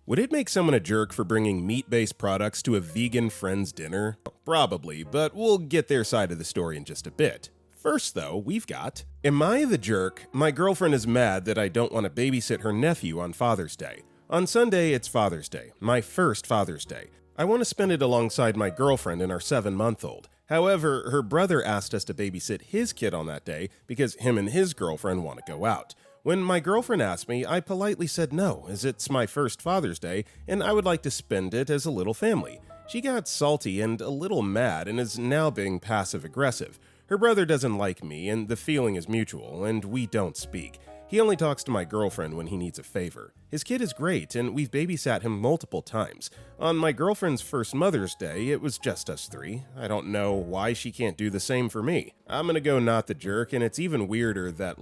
Would it make someone a jerk for bringing meat-based products to a vegan friend's dinner? Probably, but we'll get their side of the story in just a bit. First, though, we've got, am I the jerk? My girlfriend is mad that I don't want to babysit her nephew on Father's Day. On Sunday, it's Father's Day, my first Father's Day. I want to spend it alongside my girlfriend and our 7-month-old. However, her brother asked us to babysit his kid on that day because him and his girlfriend want to go out. When my girlfriend asked me, I politely said no, as it's my first Father's Day and I would like to spend it as a little family. She got salty and a little mad and is now being passive-aggressive. Her brother doesn't like me and the feeling is mutual, and we don't speak. He only talks to my girlfriend when he needs a favor. His kid is great, and we've babysat him multiple times. On my girlfriend's first Mother's Day, it was just us 3. I don't know why she can't do the same for me. I'm gonna go not the jerk, and it's even weirder that,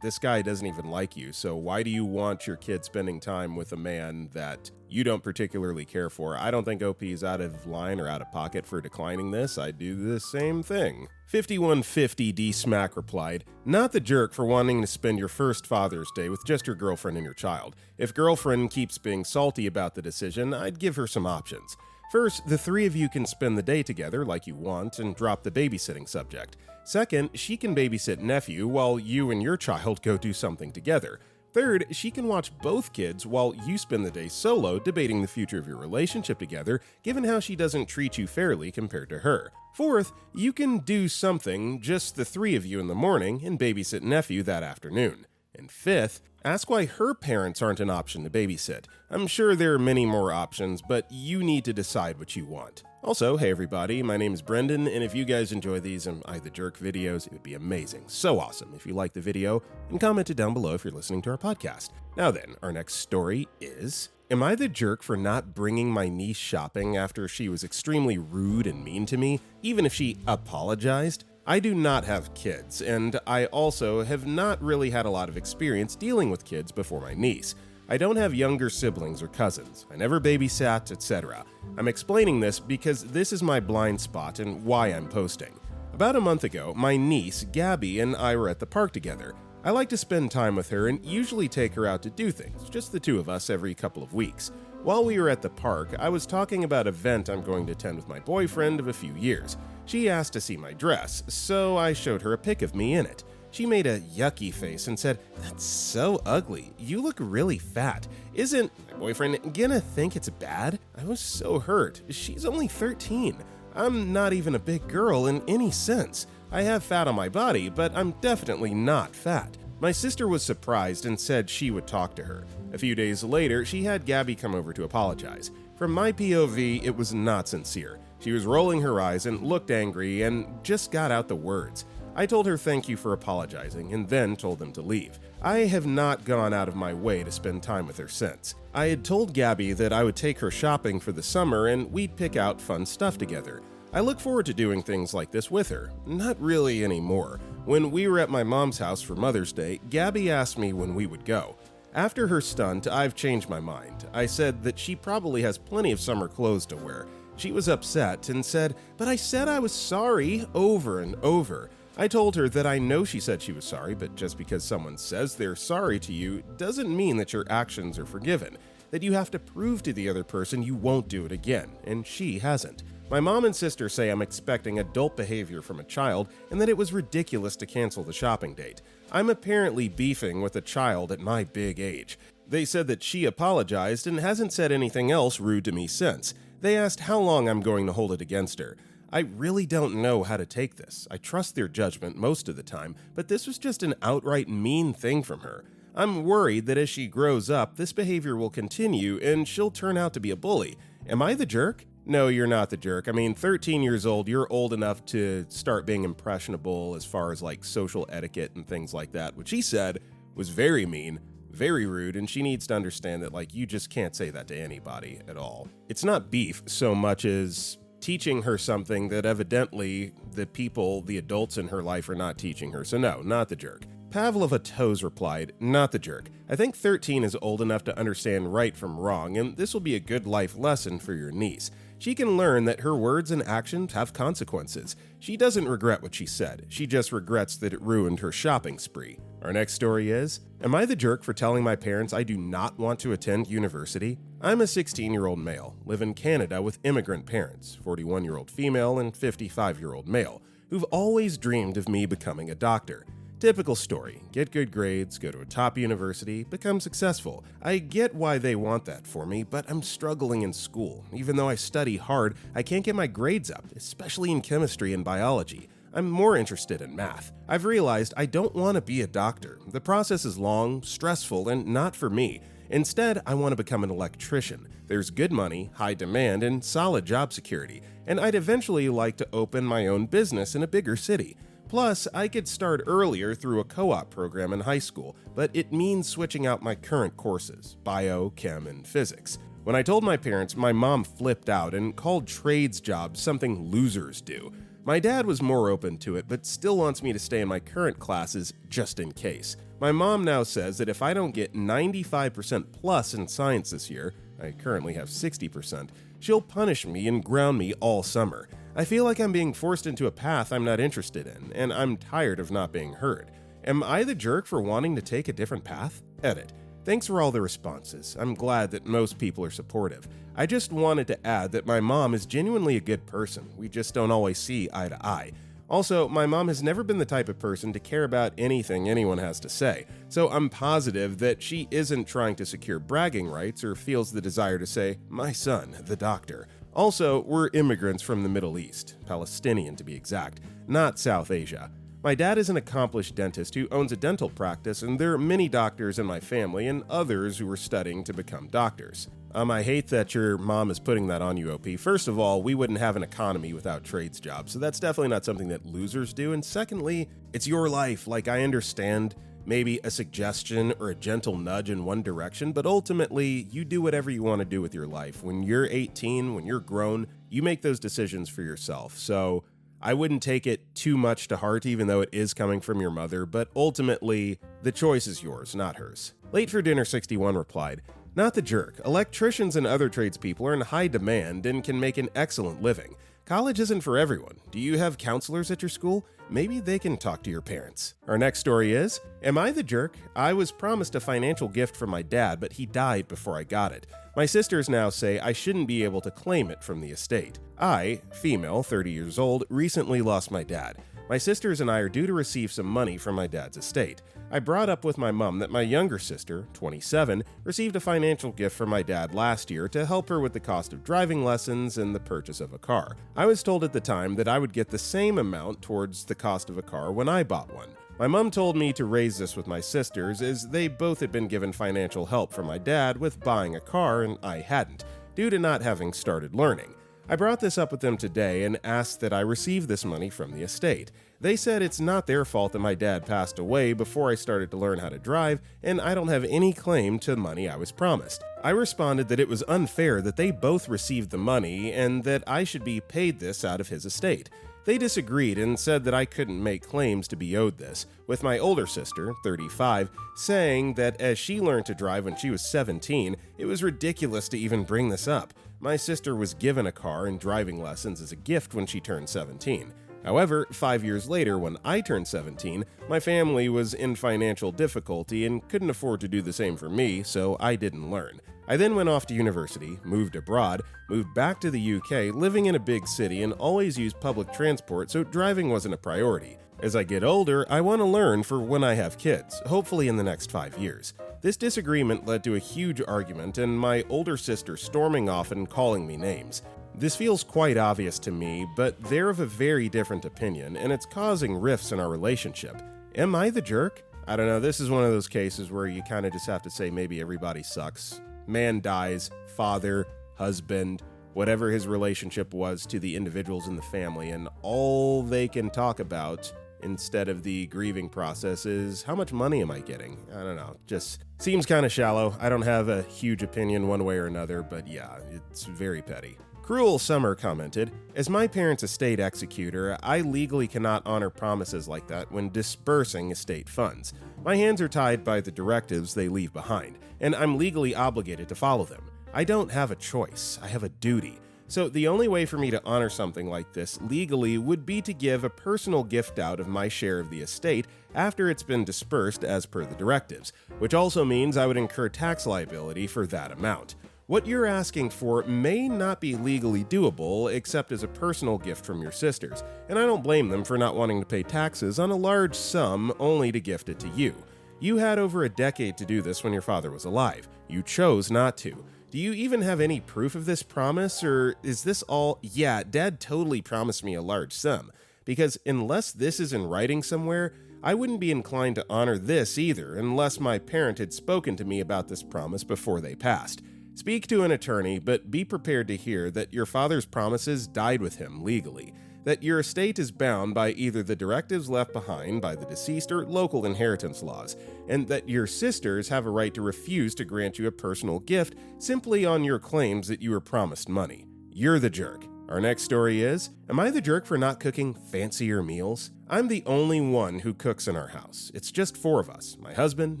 this guy doesn't even like you, so why do you want your kid spending time with a man that you don't particularly care for? I don't think OP is out of line or out of pocket for declining this. I do the same thing. 5150D Smack replied, not the jerk for wanting to spend your first Father's Day with just your girlfriend and your child. If girlfriend keeps being salty about the decision, I'd give her some options. First, the 3 of you can spend the day together like you want and drop the babysitting subject. Second, she can babysit nephew while you and your child go do something together. Third, she can watch both kids while you spend the day solo debating the future of your relationship together, given how she doesn't treat you fairly compared to her. Fourth, you can do something, just the 3 of you in the morning, and babysit nephew that afternoon. And fifth, ask why her parents aren't an option to babysit. I'm sure there are many more options, but you need to decide what you want. Also, hey everybody, my name is Brendan, and if you guys enjoy these Am I the Jerk videos, it would be amazing, so awesome if you like the video, and comment it down below if you're listening to our podcast. Now then, our next story is, am I the jerk for not bringing my niece shopping after she was extremely rude and mean to me, even if she apologized? I do not have kids, and I also have not really had a lot of experience dealing with kids before my niece. I don't have younger siblings or cousins. I never babysat, etc. I'm explaining this because this is my blind spot and why I'm posting. About a month ago, my niece, Gabby, and I were at the park together. I like to spend time with her and usually take her out to do things, just the 2 of us every couple of weeks. While we were at the park, I was talking about an event I'm going to attend with my boyfriend of a few years. She asked to see my dress, so I showed her a pic of me in it. She made a yucky face and said, "That's so ugly. You look really fat. Isn't my boyfriend gonna think it's bad?" I was so hurt. She's only 13. I'm not even a big girl in any sense. I have fat on my body, but I'm definitely not fat. My sister was surprised and said she would talk to her. A few days later, she had Gabby come over to apologize. From my POV, it was not sincere. She was rolling her eyes and looked angry and just got out the words. I told her thank you for apologizing and then told them to leave. I have not gone out of my way to spend time with her since. I had told Gabby that I would take her shopping for the summer and we'd pick out fun stuff together. I look forward to doing things like this with her. Not really anymore. When we were at my mom's house for Mother's Day, Gabby asked me when we would go. After her stunt, I've changed my mind. I said that she probably has plenty of summer clothes to wear. She was upset and said, "But I said I was sorry," over and over. I told her that I know she said she was sorry, but just because someone says they're sorry to you doesn't mean that your actions are forgiven, that you have to prove to the other person you won't do it again, and she hasn't. My mom and sister say I'm expecting adult behavior from a child and that it was ridiculous to cancel the shopping date. I'm apparently beefing with a child at my big age. They said that she apologized and hasn't said anything else rude to me since. They asked how long I'm going to hold it against her. I really don't know how to take this. I trust their judgment most of the time, but this was just an outright mean thing from her. I'm worried that as she grows up, this behavior will continue and she'll turn out to be a bully. Am I the jerk? No, you're not the jerk. I mean, 13 years old, you're old enough to start being impressionable as far as social etiquette and things like that. What she said was very mean, very rude, and she needs to understand that you just can't say that to anybody at all. It's not beef so much as teaching her something that evidently the adults in her life are not teaching her. So no, not the jerk. Pavlova Toes replied, not the jerk. I think 13 is old enough to understand right from wrong, and this will be a good life lesson for your niece. She can learn that her words and actions have consequences. She doesn't regret what she said, she just regrets that it ruined her shopping spree. Our next story is, am I the jerk for telling my parents I do not want to attend university? I'm a 16-year-old male, live in Canada with immigrant parents, 41-year-old female and 55-year-old male, who've always dreamed of me becoming a doctor. Typical story, get good grades, go to a top university, become successful. I get why they want that for me, but I'm struggling in school. Even though I study hard, I can't get my grades up, especially in chemistry and biology. I'm more interested in math. I've realized I don't want to be a doctor. The process is long, stressful, and not for me. Instead, I want to become an electrician. There's good money, high demand, and solid job security, and I'd eventually like to open my own business in a bigger city. Plus, I could start earlier through a co-op program in high school, but it means switching out my current courses, bio, chem, and physics. When I told my parents, my mom flipped out and called trades jobs something losers do. My dad was more open to it, but still wants me to stay in my current classes just in case. My mom now says that if I don't get 95% plus in science this year, I currently have 60%, she'll punish me and ground me all summer. I feel like I'm being forced into a path I'm not interested in, and I'm tired of not being heard. Am I the jerk for wanting to take a different path? Edit. Thanks for all the responses. I'm glad that most people are supportive. I just wanted to add that my mom is genuinely a good person. We just don't always see eye to eye. Also, my mom has never been the type of person to care about anything anyone has to say, so I'm positive that she isn't trying to secure bragging rights or feels the desire to say, my son, the doctor. Also, we're immigrants from the Middle East, Palestinian to be exact, not South Asia. My dad is an accomplished dentist who owns a dental practice, and there are many doctors in my family and others who are studying to become doctors. I hate that your mom is putting that on you, OP. First of all, we wouldn't have an economy without trades jobs, so that's definitely not something that losers do. And secondly, it's your life. Like, I understand maybe a suggestion or a gentle nudge in one direction, but ultimately, you do whatever you want to do with your life. When you're 18, when you're grown, you make those decisions for yourself. So I wouldn't take it too much to heart, even though it is coming from your mother, but ultimately, the choice is yours, not hers. Late for Dinner 61 replied, not the jerk. Electricians and other tradespeople are in high demand and can make an excellent living. College isn't for everyone. Do you have counselors at your school? Maybe they can talk to your parents. Our next story is, am I the jerk? I was promised a financial gift from my dad, but he died before I got it. My sisters now say I shouldn't be able to claim it from the estate. I, female, 30 years old, recently lost my dad. My sisters and I are due to receive some money from my dad's estate. I brought up with my mom that my younger sister, 27, received a financial gift from my dad last year to help her with the cost of driving lessons and the purchase of a car. I was told at the time that I would get the same amount towards the cost of a car when I bought one. My mom told me to raise this with my sisters as they both had been given financial help from my dad with buying a car and I hadn't, due to not having started learning. I brought this up with them today and asked that I receive this money from the estate. They said it's not their fault that my dad passed away before I started to learn how to drive, and I don't have any claim to the money I was promised. I responded that it was unfair that they both received the money and that I should be paid this out of his estate. They disagreed and said that I couldn't make claims to be owed this, with my older sister, 35, saying that as she learned to drive when she was 17, it was ridiculous to even bring this up. My sister was given a car and driving lessons as a gift when she turned 17. However, 5 years later, when I turned 17, my family was in financial difficulty and couldn't afford to do the same for me, so I didn't learn. I then went off to university, moved abroad, moved back to the UK, living in a big city, and always used public transport, so driving wasn't a priority. As I get older, I want to learn for when I have kids, hopefully in the next 5 years. This disagreement led to a huge argument and my older sister storming off and calling me names. This feels quite obvious to me, but they're of a very different opinion, and it's causing rifts in our relationship. Am I the jerk? I don't know, this is one of those cases where you kind of just have to say maybe everybody sucks. Man dies, father, husband, whatever his relationship was to the individuals in the family, and all they can talk about instead of the grieving process is how much money am I getting? I don't know, just seems kind of shallow. I don't have a huge opinion one way or another, but yeah, it's very petty. Cruel Summer commented, as my parents' estate executor, I legally cannot honor promises like that when disbursing estate funds. My hands are tied by the directives they leave behind, and I'm legally obligated to follow them. I don't have a choice, I have a duty. So the only way for me to honor something like this legally would be to give a personal gift out of my share of the estate after it's been dispersed as per the directives, which also means I would incur tax liability for that amount. What you're asking for may not be legally doable except as a personal gift from your sisters, and I don't blame them for not wanting to pay taxes on a large sum only to gift it to you. You had over a decade to do this when your father was alive. You chose not to. Do you even have any proof of this promise, or is this all, yeah, Dad totally promised me a large sum? Because unless this is in writing somewhere, I wouldn't be inclined to honor this either unless my parent had spoken to me about this promise before they passed. Speak to an attorney, but be prepared to hear that your father's promises died with him legally, that your estate is bound by either the directives left behind by the deceased or local inheritance laws, and that your sisters have a right to refuse to grant you a personal gift simply on your claims that you were promised money. You're the jerk. Our next story is, am I the jerk for not cooking fancier meals? I'm the only one who cooks in our house. It's just 4 of us, my husband,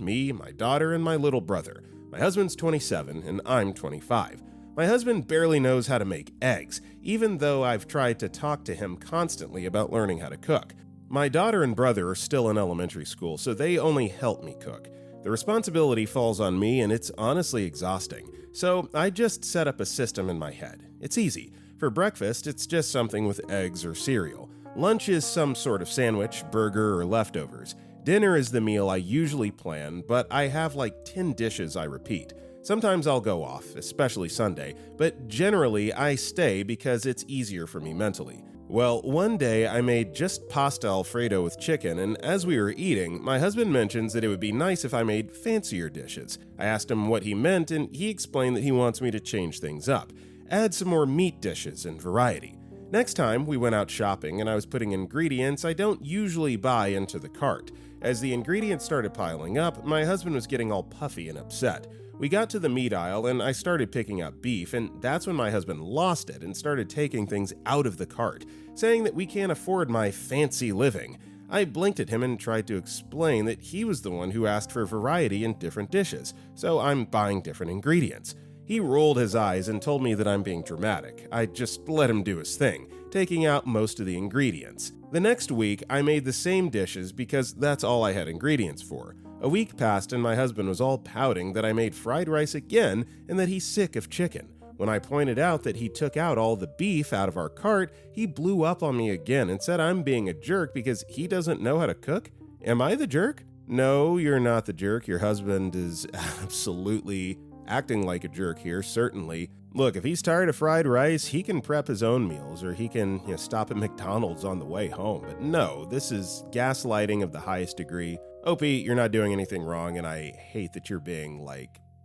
me, my daughter, and my little brother. My husband's 27 and I'm 25. My husband barely knows how to make eggs, even though I've tried to talk to him constantly about learning how to cook. My daughter and brother are still in elementary school, so they only help me cook. The responsibility falls on me and it's honestly exhausting. So I just set up a system in my head. It's easy. For breakfast, it's just something with eggs or cereal. Lunch is some sort of sandwich, burger, or leftovers. Dinner is the meal I usually plan, but I have like 10 dishes I repeat. Sometimes I'll go off, especially Sunday, but generally I stay because it's easier for me mentally. Well, one day I made just pasta Alfredo with chicken, and as we were eating, my husband mentions that it would be nice if I made fancier dishes. I asked him what he meant, and he explained that he wants me to change things up, add some more meat dishes and variety. Next time, we went out shopping and I was putting ingredients I don't usually buy into the cart. As the ingredients started piling up, my husband was getting all puffy and upset. We got to the meat aisle and I started picking up beef, and that's when my husband lost it and started taking things out of the cart, saying that we can't afford my fancy living. I blinked at him and tried to explain that he was the one who asked for variety in different dishes, so I'm buying different ingredients. He rolled his eyes and told me that I'm being dramatic. I just let him do his thing, taking out most of the ingredients. The next week, I made the same dishes because that's all I had ingredients for. A week passed and my husband was all pouting that I made fried rice again and that he's sick of chicken. When I pointed out that he took out all the beef out of our cart, he blew up on me again and said I'm being a jerk because he doesn't know how to cook. Am I the jerk? No, you're not the jerk. Your husband is absolutely acting like a jerk here, certainly. Look, if he's tired of fried rice, he can prep his own meals, or he can stop at McDonald's on the way home. But no, this is gaslighting of the highest degree. Opie, you're not doing anything wrong, and I hate that you're being,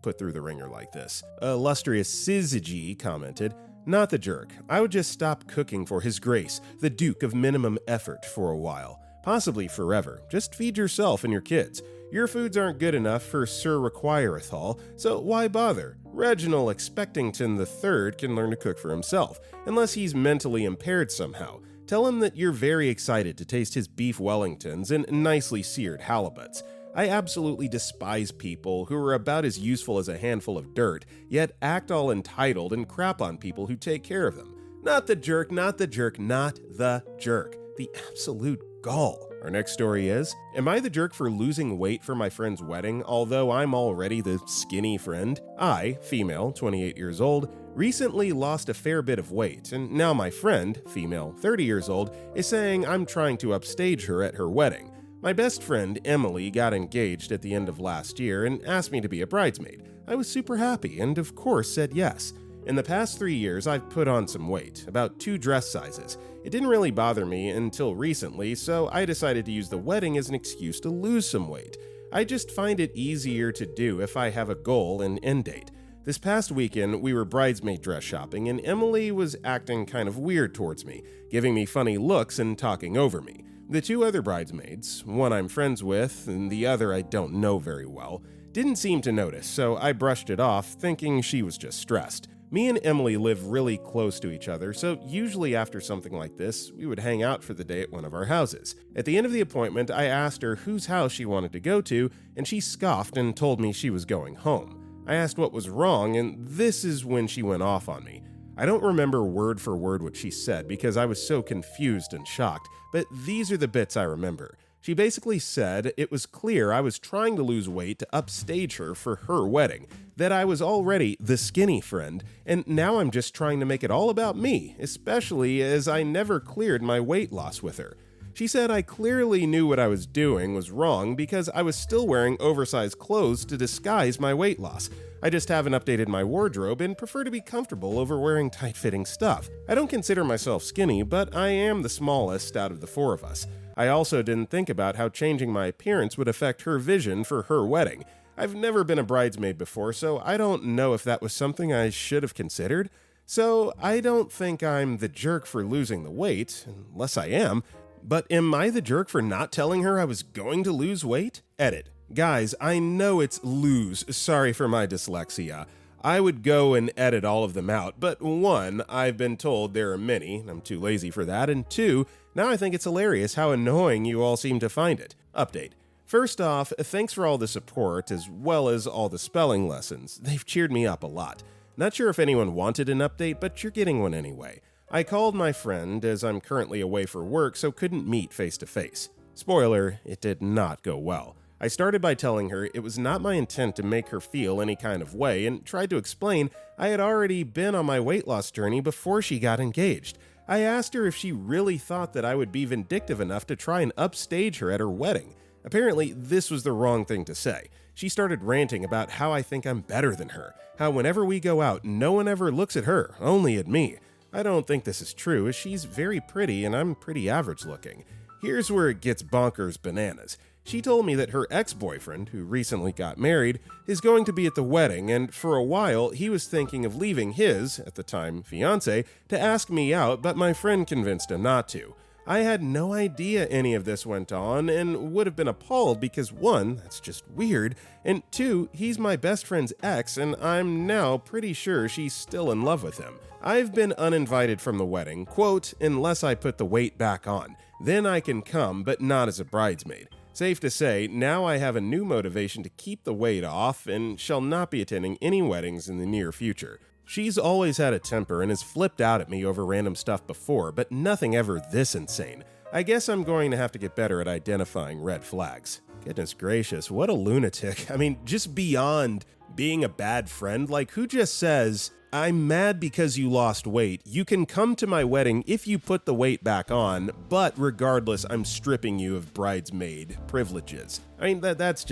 put through the ringer like this. Illustrious Syzygy commented, not the jerk. I would just stop cooking for His Grace, the Duke of Minimum Effort, for a while. Possibly forever. Just feed yourself and your kids. Your foods aren't good enough for Sir Requirethall, so why bother? Reginald Expectington III can learn to cook for himself, unless he's mentally impaired somehow. Tell him that you're very excited to taste his beef Wellingtons and nicely seared halibuts. I absolutely despise people who are about as useful as a handful of dirt, yet act all entitled and crap on people who take care of them. Not the jerk, not the jerk, not the jerk. The absolute gall. Our next story is, am I the jerk for losing weight for my friend's wedding, although I'm already the skinny friend? I, female, 28 years old, recently lost a fair bit of weight, and now my friend, female, 30 years old, is saying I'm trying to upstage her at her wedding. My best friend, Emily, got engaged at the end of last year and asked me to be a bridesmaid. I was super happy and of course said yes. In the past 3 years, I've put on some weight, about 2 dress sizes. It didn't really bother me until recently, so I decided to use the wedding as an excuse to lose some weight. I just find it easier to do if I have a goal and end date. This past weekend, we were bridesmaid dress shopping, and Emily was acting kind of weird towards me, giving me funny looks and talking over me. The 2 other bridesmaids, one I'm friends with and the other I don't know very well, didn't seem to notice, so I brushed it off, thinking she was just stressed. Me and Emily live really close to each other, so usually after something like this, we would hang out for the day at one of our houses. At the end of the appointment, I asked her whose house she wanted to go to, and she scoffed and told me she was going home. I asked what was wrong, and this is when she went off on me. I don't remember word for word what she said because I was so confused and shocked, but these are the bits I remember. She basically said it was clear I was trying to lose weight to upstage her for her wedding, that I was already the skinny friend, and now I'm just trying to make it all about me, especially as I never cleared my weight loss with her. She said I clearly knew what I was doing was wrong because I was still wearing oversized clothes to disguise my weight loss. I just haven't updated my wardrobe and prefer to be comfortable over wearing tight-fitting stuff. I don't consider myself skinny, but I am the smallest out of the four of us. I also didn't think about how changing my appearance would affect her vision for her wedding. I've never been a bridesmaid before, so I don't know if that was something I should have considered. So I don't think I'm the jerk for losing the weight, unless I am. But am I the jerk for not telling her I was going to lose weight? Edit. Guys, I know it's lose. Sorry for my dyslexia. I would go and edit all of them out, but one, I've been told there are many, and I'm too lazy for that, and two, now I think it's hilarious how annoying you all seem to find it. Update. First off, thanks for all the support, as well as all the spelling lessons. They've cheered me up a lot. Not sure if anyone wanted an update, but you're getting one anyway. I called my friend, as I'm currently away for work, so couldn't meet face to face. Spoiler, it did not go well. I started by telling her it was not my intent to make her feel any kind of way and tried to explain I had already been on my weight loss journey before she got engaged. I asked her if she really thought that I would be vindictive enough to try and upstage her at her wedding. Apparently, this was the wrong thing to say. She started ranting about how I think I'm better than her, how whenever we go out, no one ever looks at her, only at me. I don't think this is true, as she's very pretty and I'm pretty average looking. Here's where it gets bonkers bananas. She told me that her ex-boyfriend, who recently got married, is going to be at the wedding, and for a while he was thinking of leaving his, at the time, fiancé, to ask me out, but my friend convinced him not to. I had no idea any of this went on and would have been appalled because one, that's just weird, and two, he's my best friend's ex and I'm now pretty sure she's still in love with him. I've been uninvited from the wedding, quote, unless I put the weight back on. Then I can come, but not as a bridesmaid. Safe to say, now I have a new motivation to keep the weight off and shall not be attending any weddings in the near future. She's always had a temper and has flipped out at me over random stuff before, but nothing ever this insane. I guess I'm going to have to get better at identifying red flags. Goodness gracious, what a lunatic. I mean, just beyond being a bad friend, like who just says, I'm mad because you lost weight. You can come to my wedding if you put the weight back on, but regardless, I'm stripping you of bridesmaid privileges. I mean, that's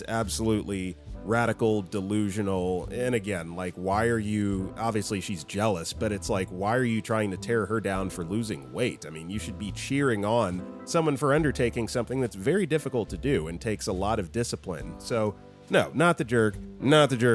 absolutely radical, delusional, and again, like, why are you, obviously she's jealous, but it's like, why are you trying to tear her down for losing weight? I mean, you should be cheering on someone for undertaking something that's very difficult to do and takes a lot of discipline. So, no, not the jerk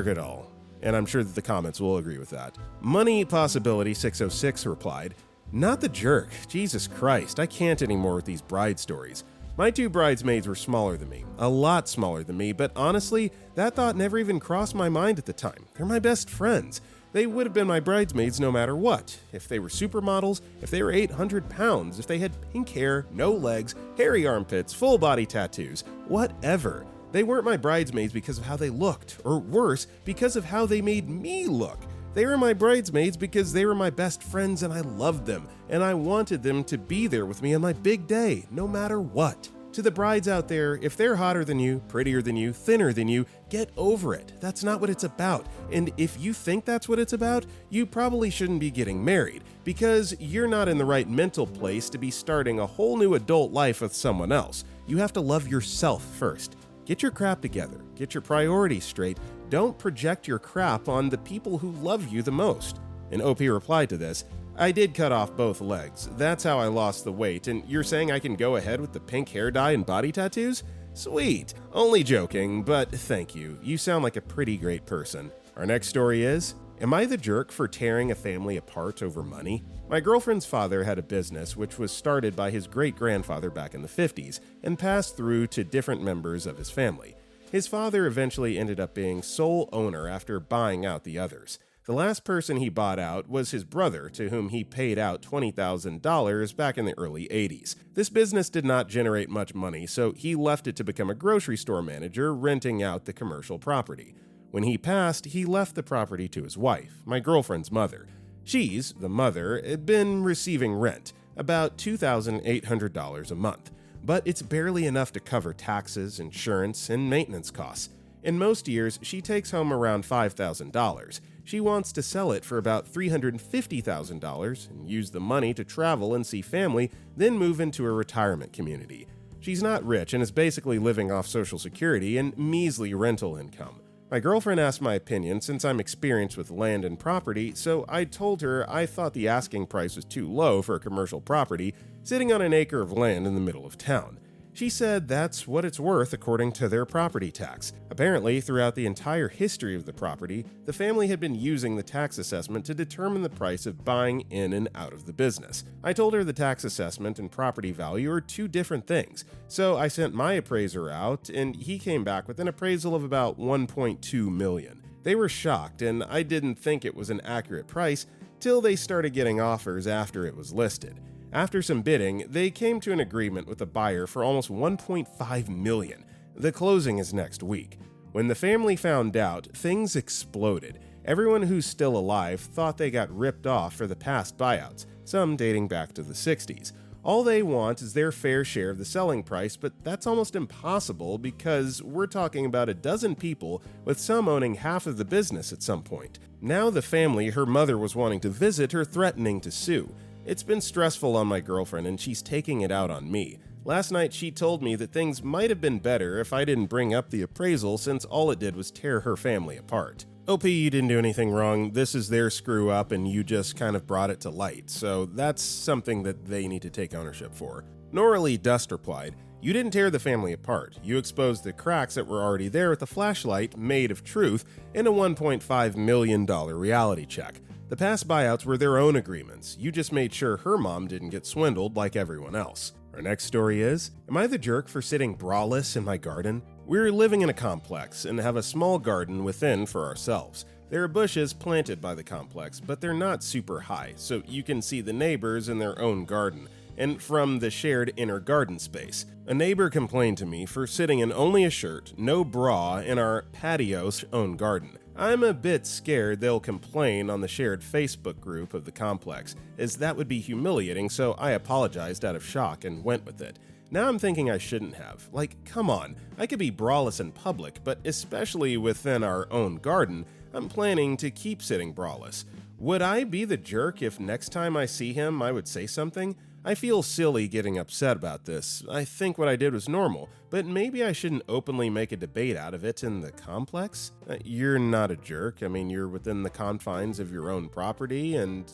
at all. And I'm sure that the comments will agree with that. Money Possibility 606 replied, not the jerk. Jesus Christ, I can't anymore with these bride stories. My two bridesmaids were smaller than me, a lot smaller than me, but honestly, that thought never even crossed my mind at the time. They're my best friends. They would have been my bridesmaids no matter what. If they were supermodels, if they were 800 pounds, if they had pink hair, no legs, hairy armpits, full body tattoos, whatever. They weren't my bridesmaids because of how they looked, or worse, because of how they made me look. They were my bridesmaids because they were my best friends and I loved them, and I wanted them to be there with me on my big day, no matter what. To the brides out there, if they're hotter than you, prettier than you, thinner than you, get over it. That's not what it's about. And if you think that's what it's about, you probably shouldn't be getting married, because you're not in the right mental place to be starting a whole new adult life with someone else. You have to love yourself first. Get your crap together. Get your priorities straight. Don't project your crap on the people who love you the most. And OP replied to this, I did cut off both legs. That's how I lost the weight. And you're saying I can go ahead with the pink hair dye and body tattoos? Sweet. Only joking, but thank you. You sound like a pretty great person. Our next story is, am I the jerk for tearing a family apart over money? My girlfriend's father had a business which was started by his great-grandfather back in the 50s and passed through to different members of his family. His father eventually ended up being sole owner after buying out the others. The last person he bought out was his brother, to whom he paid out $20,000 back in the early 80s. This business did not generate much money, so he left it to become a grocery store manager, renting out the commercial property. When he passed, he left the property to his wife, my girlfriend's mother. She's, the mother, had been receiving rent, about $2,800 a month, but it's barely enough to cover taxes, insurance, and maintenance costs. In most years, she takes home around $5,000. She wants to sell it for about $350,000 and use the money to travel and see family, then move into a retirement community. She's not rich and is basically living off Social Security and measly rental income. My girlfriend asked my opinion since I'm experienced with land and property, so I told her I thought the asking price was too low for a commercial property sitting on an acre of land in the middle of town. She said that's what it's worth according to their property tax. Apparently, throughout the entire history of the property, the family had been using the tax assessment to determine the price of buying in and out of the business. I told her the tax assessment and property value are two different things, so I sent my appraiser out and he came back with an appraisal of about $1.2 million. They were shocked and I didn't think it was an accurate price till they started getting offers after it was listed. After some bidding, they came to an agreement with the buyer for almost $1.5 million. The closing is next week. When the family found out, things exploded. Everyone who's still alive thought they got ripped off for the past buyouts, some dating back to the 60s. All they want is their fair share of the selling price, but that's almost impossible because we're talking about a dozen people, with some owning half of the business at some point. Now the family her mother was wanting to visit are threatening to sue. It's been stressful on my girlfriend and she's taking it out on me. Last night she told me that things might have been better if I didn't bring up the appraisal since all it did was tear her family apart. OP, you didn't do anything wrong. This is their screw up and you just kind of brought it to light, so that's something that they need to take ownership for. Norley Dust replied, "You didn't tear the family apart. You exposed the cracks that were already there with a flashlight made of truth in a $1.5 million reality check. The past buyouts were their own agreements. You just made sure her mom didn't get swindled like everyone else." Our next story is, am I the jerk for sitting braless in my garden? We're living in a complex and have a small garden within for ourselves. There are bushes planted by the complex, but they're not super high, so you can see the neighbors in their own garden, and from the shared inner garden space. A neighbor complained to me for sitting in only a shirt, no bra, in our patio's own garden. I'm a bit scared they'll complain on the shared Facebook group of the complex, as that would be humiliating, so I apologized out of shock and went with it. Now I'm thinking I shouldn't have. Like, come on, I could be braless in public, but especially within our own garden, I'm planning to keep sitting braless. Would I be the jerk if next time I see him I would say something? I feel silly getting upset about this. I think what I did was normal, but maybe I shouldn't openly make a debate out of it in the complex? You're not a jerk. I mean, you're within the confines of your own property and,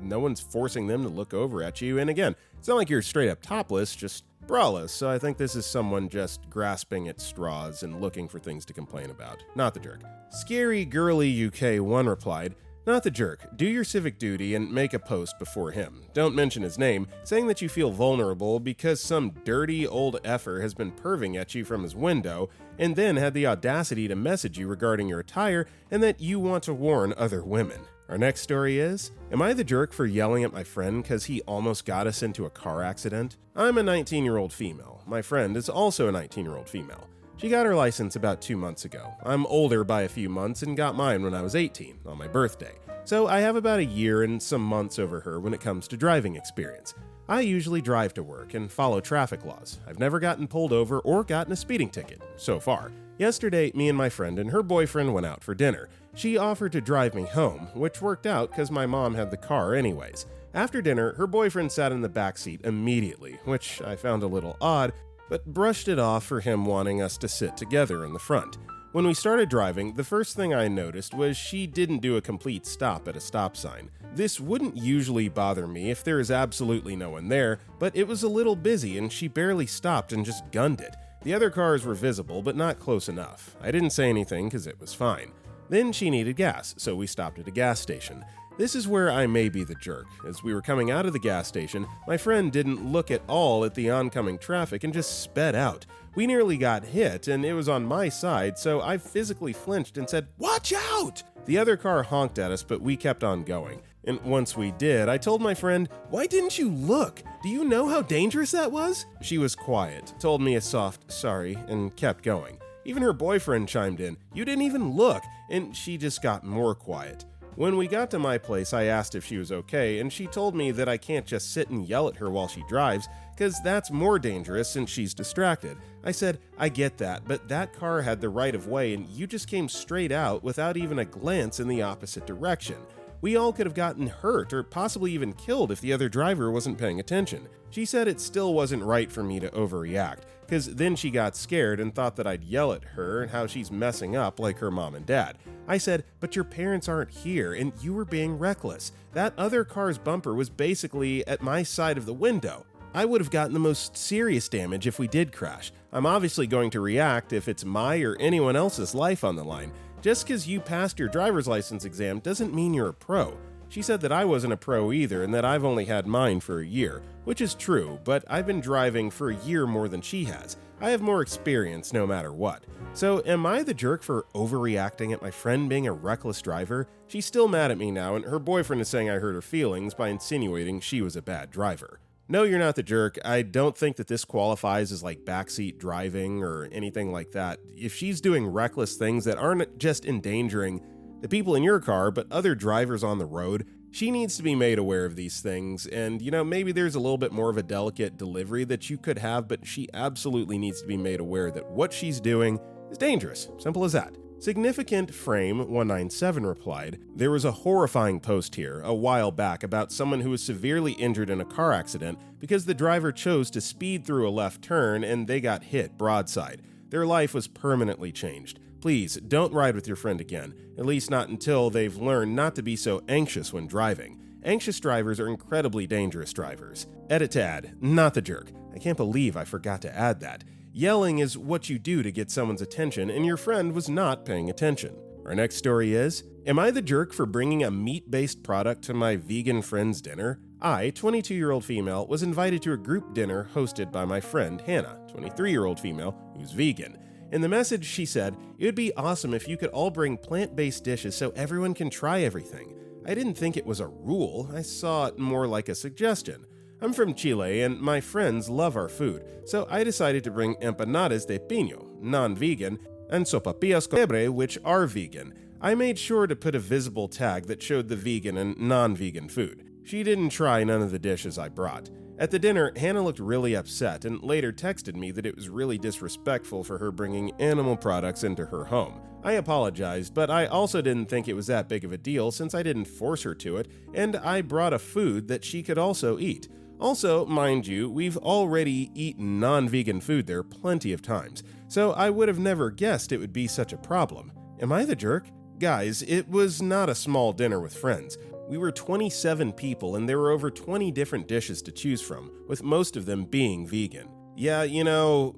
no one's forcing them to look over at you. And again, it's not like you're straight up topless, just braless, so I think this is someone just grasping at straws and looking for things to complain about. Not the jerk. Scary Girly UK1 replied, "Not the jerk. Do your civic duty and make a post before him. Don't mention his name, saying that you feel vulnerable because some dirty old effer has been perving at you from his window and then had the audacity to message you regarding your attire and that you want to warn other women." Our next story is, am I the jerk for yelling at my friend because he almost got us into a car accident? I'm a 19-year-old female. My friend is also a 19-year-old female. She got her license about 2 months ago. I'm older by a few months and got mine when I was 18, on my birthday. So I have about a year and some months over her when it comes to driving experience. I usually drive to work and follow traffic laws. I've never gotten pulled over or gotten a speeding ticket, so far. Yesterday, me and my friend and her boyfriend went out for dinner. She offered to drive me home, which worked out because my mom had the car anyways. After dinner, her boyfriend sat in the back seat immediately, which I found a little odd, but brushed it off for him wanting us to sit together in the front. When we started driving, the first thing I noticed was she didn't do a complete stop at a stop sign. This wouldn't usually bother me if there is absolutely no one there, but it was a little busy and she barely stopped and just gunned it. The other cars were visible, but not close enough. I didn't say anything because it was fine. Then she needed gas, so we stopped at a gas station. This is where I may be the jerk. As we were coming out of the gas station, my friend didn't look at all at the oncoming traffic and just sped out. We nearly got hit, and it was on my side, so I physically flinched and said, "Watch out!" The other car honked at us, but we kept on going. And once we did, I told my friend, "Why didn't you look? Do you know how dangerous that was?" She was quiet, told me a soft sorry, and kept going. Even her boyfriend chimed in, "You didn't even look," and she just got more quiet. When we got to my place, I asked if she was okay, and she told me that I can't just sit and yell at her while she drives, because that's more dangerous since she's distracted. I said, I get that, but that car had the right of way and you just came straight out without even a glance in the opposite direction. We all could have gotten hurt or possibly even killed if the other driver wasn't paying attention. She said it still wasn't right for me to overreact, because then she got scared and thought that I'd yell at her and how she's messing up like her mom and dad. I said, but your parents aren't here and you were being reckless. That other car's bumper was basically at my side of the window. I would have gotten the most serious damage if we did crash. I'm obviously going to react if it's my or anyone else's life on the line. Just because you passed your driver's license exam doesn't mean you're a pro. She said that I wasn't a pro either and that I've only had mine for a year, which is true, but I've been driving for a year more than she has. I have more experience no matter what. So am I the jerk for overreacting at my friend being a reckless driver? She's still mad at me now and her boyfriend is saying I hurt her feelings by insinuating she was a bad driver. No, you're not the jerk. I don't think that this qualifies as like backseat driving or anything like that. If she's doing reckless things that aren't just endangering the people in your car, but other drivers on the road, she needs to be made aware of these things. And, maybe there's a little bit more of a delicate delivery that you could have, but she absolutely needs to be made aware that what she's doing is dangerous. Simple as that. Significant Frame 197 replied, there was a horrifying post here a while back about someone who was severely injured in a car accident because the driver chose to speed through a left turn and they got hit broadside. Their life was permanently changed. Please don't ride with your friend again, at least not until they've learned not to be so anxious when driving. Anxious drivers are incredibly dangerous drivers. Edit to add, not the jerk. I can't believe I forgot to add that. Yelling is what you do to get someone's attention, and your friend was not paying attention. Our next story is, am I the jerk for bringing a meat-based product to my vegan friend's dinner? I, 22-year-old female, was invited to a group dinner hosted by my friend Hannah, 23-year-old female, who's vegan. In the message, she said, it would be awesome if you could all bring plant-based dishes so everyone can try everything. I didn't think it was a rule, I saw it more like a suggestion. I'm from Chile and my friends love our food, so I decided to bring empanadas de piño, non-vegan, and sopapillas con pebre, which are vegan. I made sure to put a visible tag that showed the vegan and non-vegan food. She didn't try none of the dishes I brought. At the dinner, Hannah looked really upset and later texted me that it was really disrespectful for her bringing animal products into her home. I apologized, but I also didn't think it was that big of a deal since I didn't force her to it, and I brought a food that she could also eat. Also, mind you, we've already eaten non-vegan food there plenty of times, so I would have never guessed it would be such a problem. Am I the jerk? Guys, it was not a small dinner with friends. We were 27 people and there were over 20 different dishes to choose from, with most of them being vegan. Yeah,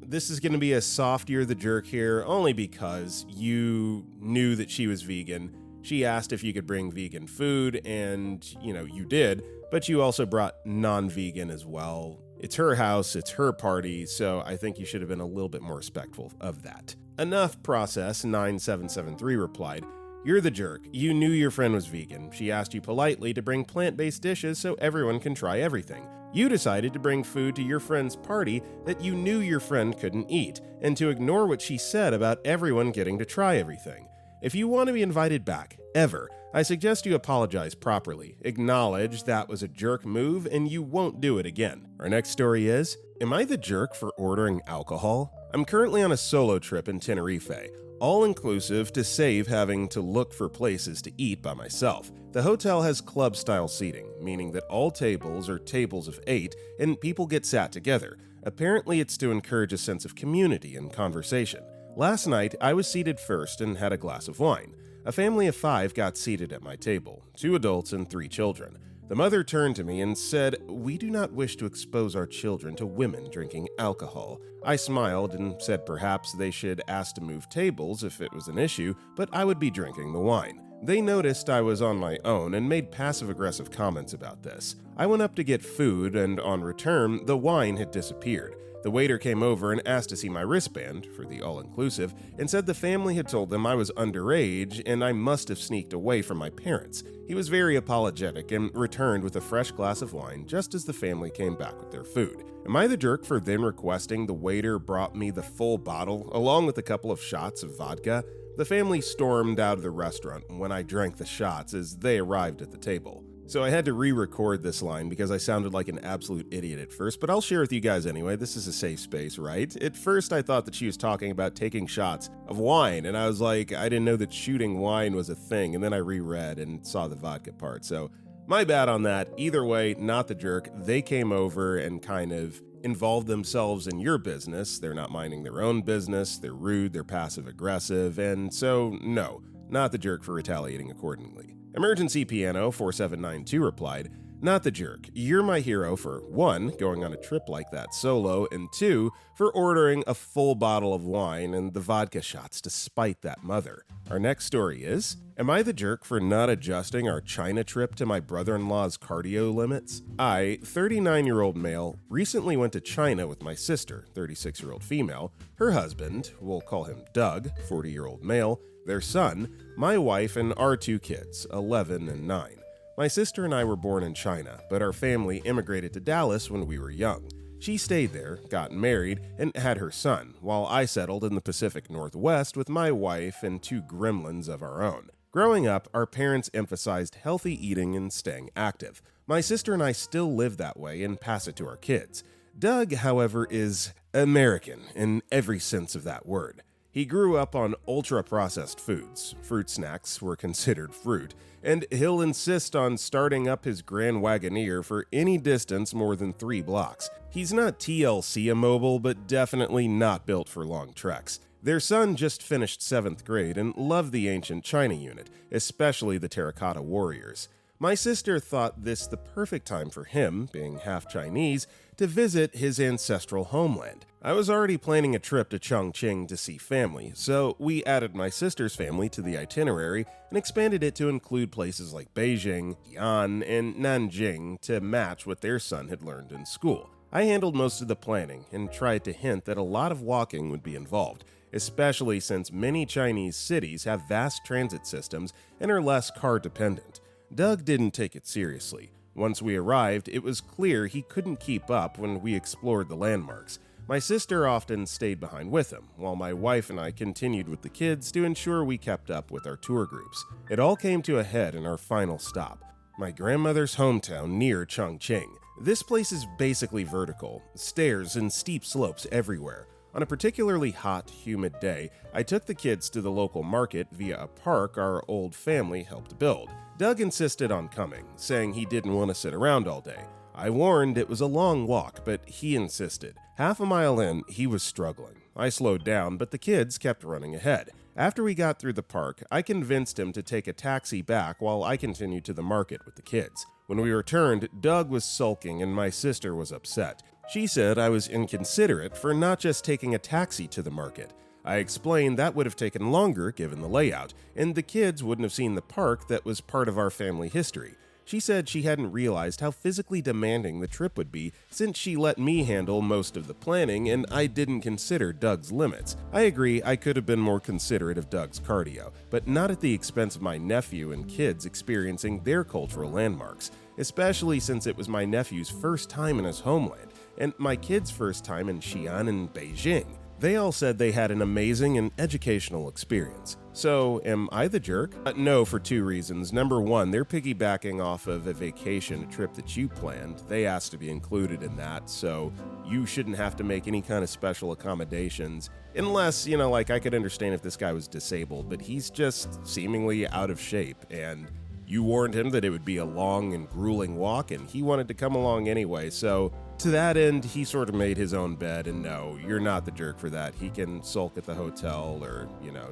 this is going to be a soft you're the jerk here, only because you knew that she was vegan. She asked if you could bring vegan food, and, you did, but you also brought non-vegan as well. It's her house, it's her party, so I think you should have been a little bit more respectful of that. Enough process, 9773 replied, you're the jerk. You knew your friend was vegan. She asked you politely to bring plant-based dishes so everyone can try everything. You decided to bring food to your friend's party that you knew your friend couldn't eat, and to ignore what she said about everyone getting to try everything. If you want to be invited back, ever, I suggest you apologize properly, acknowledge that was a jerk move, and you won't do it again. Our next story is, am I the jerk for ordering alcohol? I'm currently on a solo trip in Tenerife, all-inclusive to save having to look for places to eat by myself. The hotel has club-style seating, meaning that all tables are tables of 8 and people get sat together. Apparently it's to encourage a sense of community and conversation. Last night, I was seated first and had a glass of wine. A family of 5 got seated at my table, 2 adults and 3 children. The mother turned to me and said, "We do not wish to expose our children to women drinking alcohol." I smiled and said perhaps they should ask to move tables if it was an issue, but I would be drinking the wine. They noticed I was on my own and made passive-aggressive comments about this. I went up to get food, and on return, the wine had disappeared. The waiter came over and asked to see my wristband, for the all-inclusive, and said the family had told them I was underage and I must have sneaked away from my parents. He was very apologetic and returned with a fresh glass of wine just as the family came back with their food. Am I the jerk for then requesting the waiter brought me the full bottle along with a couple of shots of vodka? The family stormed out of the restaurant when I drank the shots as they arrived at the table. So I had to re-record this line because I sounded like an absolute idiot at first, but I'll share with you guys anyway. This is a safe space, right? At first I thought that she was talking about taking shots of wine, and I was like, I didn't know that shooting wine was a thing, and then I reread and saw the vodka part, so my bad on that. Either way, not the jerk. They came over and kind of involved themselves in your business. They're not minding their own business, they're rude, they're passive-aggressive, and so no, not the jerk for retaliating accordingly. Emergency Piano 4792 replied, "Not the jerk. You're my hero for 1, going on a trip like that solo, and 2, for ordering a full bottle of wine and the vodka shots despite that mother." Our next story is, "Am I the jerk for not adjusting our China trip to my brother-in-law's cardio limits? I, 39-year-old male, recently went to China with my sister, 36-year-old female, her husband, we'll call him Doug, 40-year-old male, their son, my wife, and our 2 kids, 11 and 9. My sister and I were born in China, but our family immigrated to Dallas when we were young. She stayed there, got married, and had her son, while I settled in the Pacific Northwest with my wife and 2 gremlins of our own. Growing up, our parents emphasized healthy eating and staying active. My sister and I still live that way and pass it to our kids. Doug, however, is American in every sense of that word. He grew up on ultra-processed foods. Fruit snacks were considered fruit, and he'll insist on starting up his Grand Wagoneer for any distance more than 3 blocks. He's not TLC immobile, but definitely not built for long treks. Their son just finished 7th grade and loved the ancient China unit, especially the Terracotta Warriors. My sister thought this the perfect time for him, being half Chinese, to visit his ancestral homeland. I was already planning a trip to Chongqing to see family, so we added my sister's family to the itinerary and expanded it to include places like Beijing, Yan, and Nanjing to match what their son had learned in school. I handled most of the planning and tried to hint that a lot of walking would be involved, especially since many Chinese cities have vast transit systems and are less car-dependent. Doug didn't take it seriously. Once we arrived, it was clear he couldn't keep up when we explored the landmarks. My sister often stayed behind with him, while my wife and I continued with the kids to ensure we kept up with our tour groups. It all came to a head in our final stop, my grandmother's hometown near Chongqing. This place is basically vertical, stairs and steep slopes everywhere. On a particularly hot, humid day, I took the kids to the local market via a park our old family helped build. Doug insisted on coming, saying he didn't want to sit around all day. I warned it was a long walk, but he insisted. Half a mile in, he was struggling. I slowed down, but the kids kept running ahead. After we got through the park, I convinced him to take a taxi back while I continued to the market with the kids. When we returned, Doug was sulking and my sister was upset. She said I was inconsiderate for not just taking a taxi to the market. I explained that would have taken longer given the layout, and the kids wouldn't have seen the park that was part of our family history. She said she hadn't realized how physically demanding the trip would be since she let me handle most of the planning and I didn't consider Doug's limits. I agree I could have been more considerate of Doug's cardio, but not at the expense of my nephew and kids experiencing their cultural landmarks, especially since it was my nephew's first time in his homeland and my kids' first time in Xi'an and Beijing. They all said they had an amazing and educational experience. So, am I the jerk? No, for 2 reasons. Number 1, they're piggybacking off of a vacation, a trip that you planned. They asked to be included in that, so you shouldn't have to make any kind of special accommodations. Unless, I could understand if this guy was disabled, but he's just seemingly out of shape, and you warned him that it would be a long and grueling walk, and he wanted to come along anyway, so to that end, he sort of made his own bed, and no, you're not the jerk for that. He can sulk at the hotel or,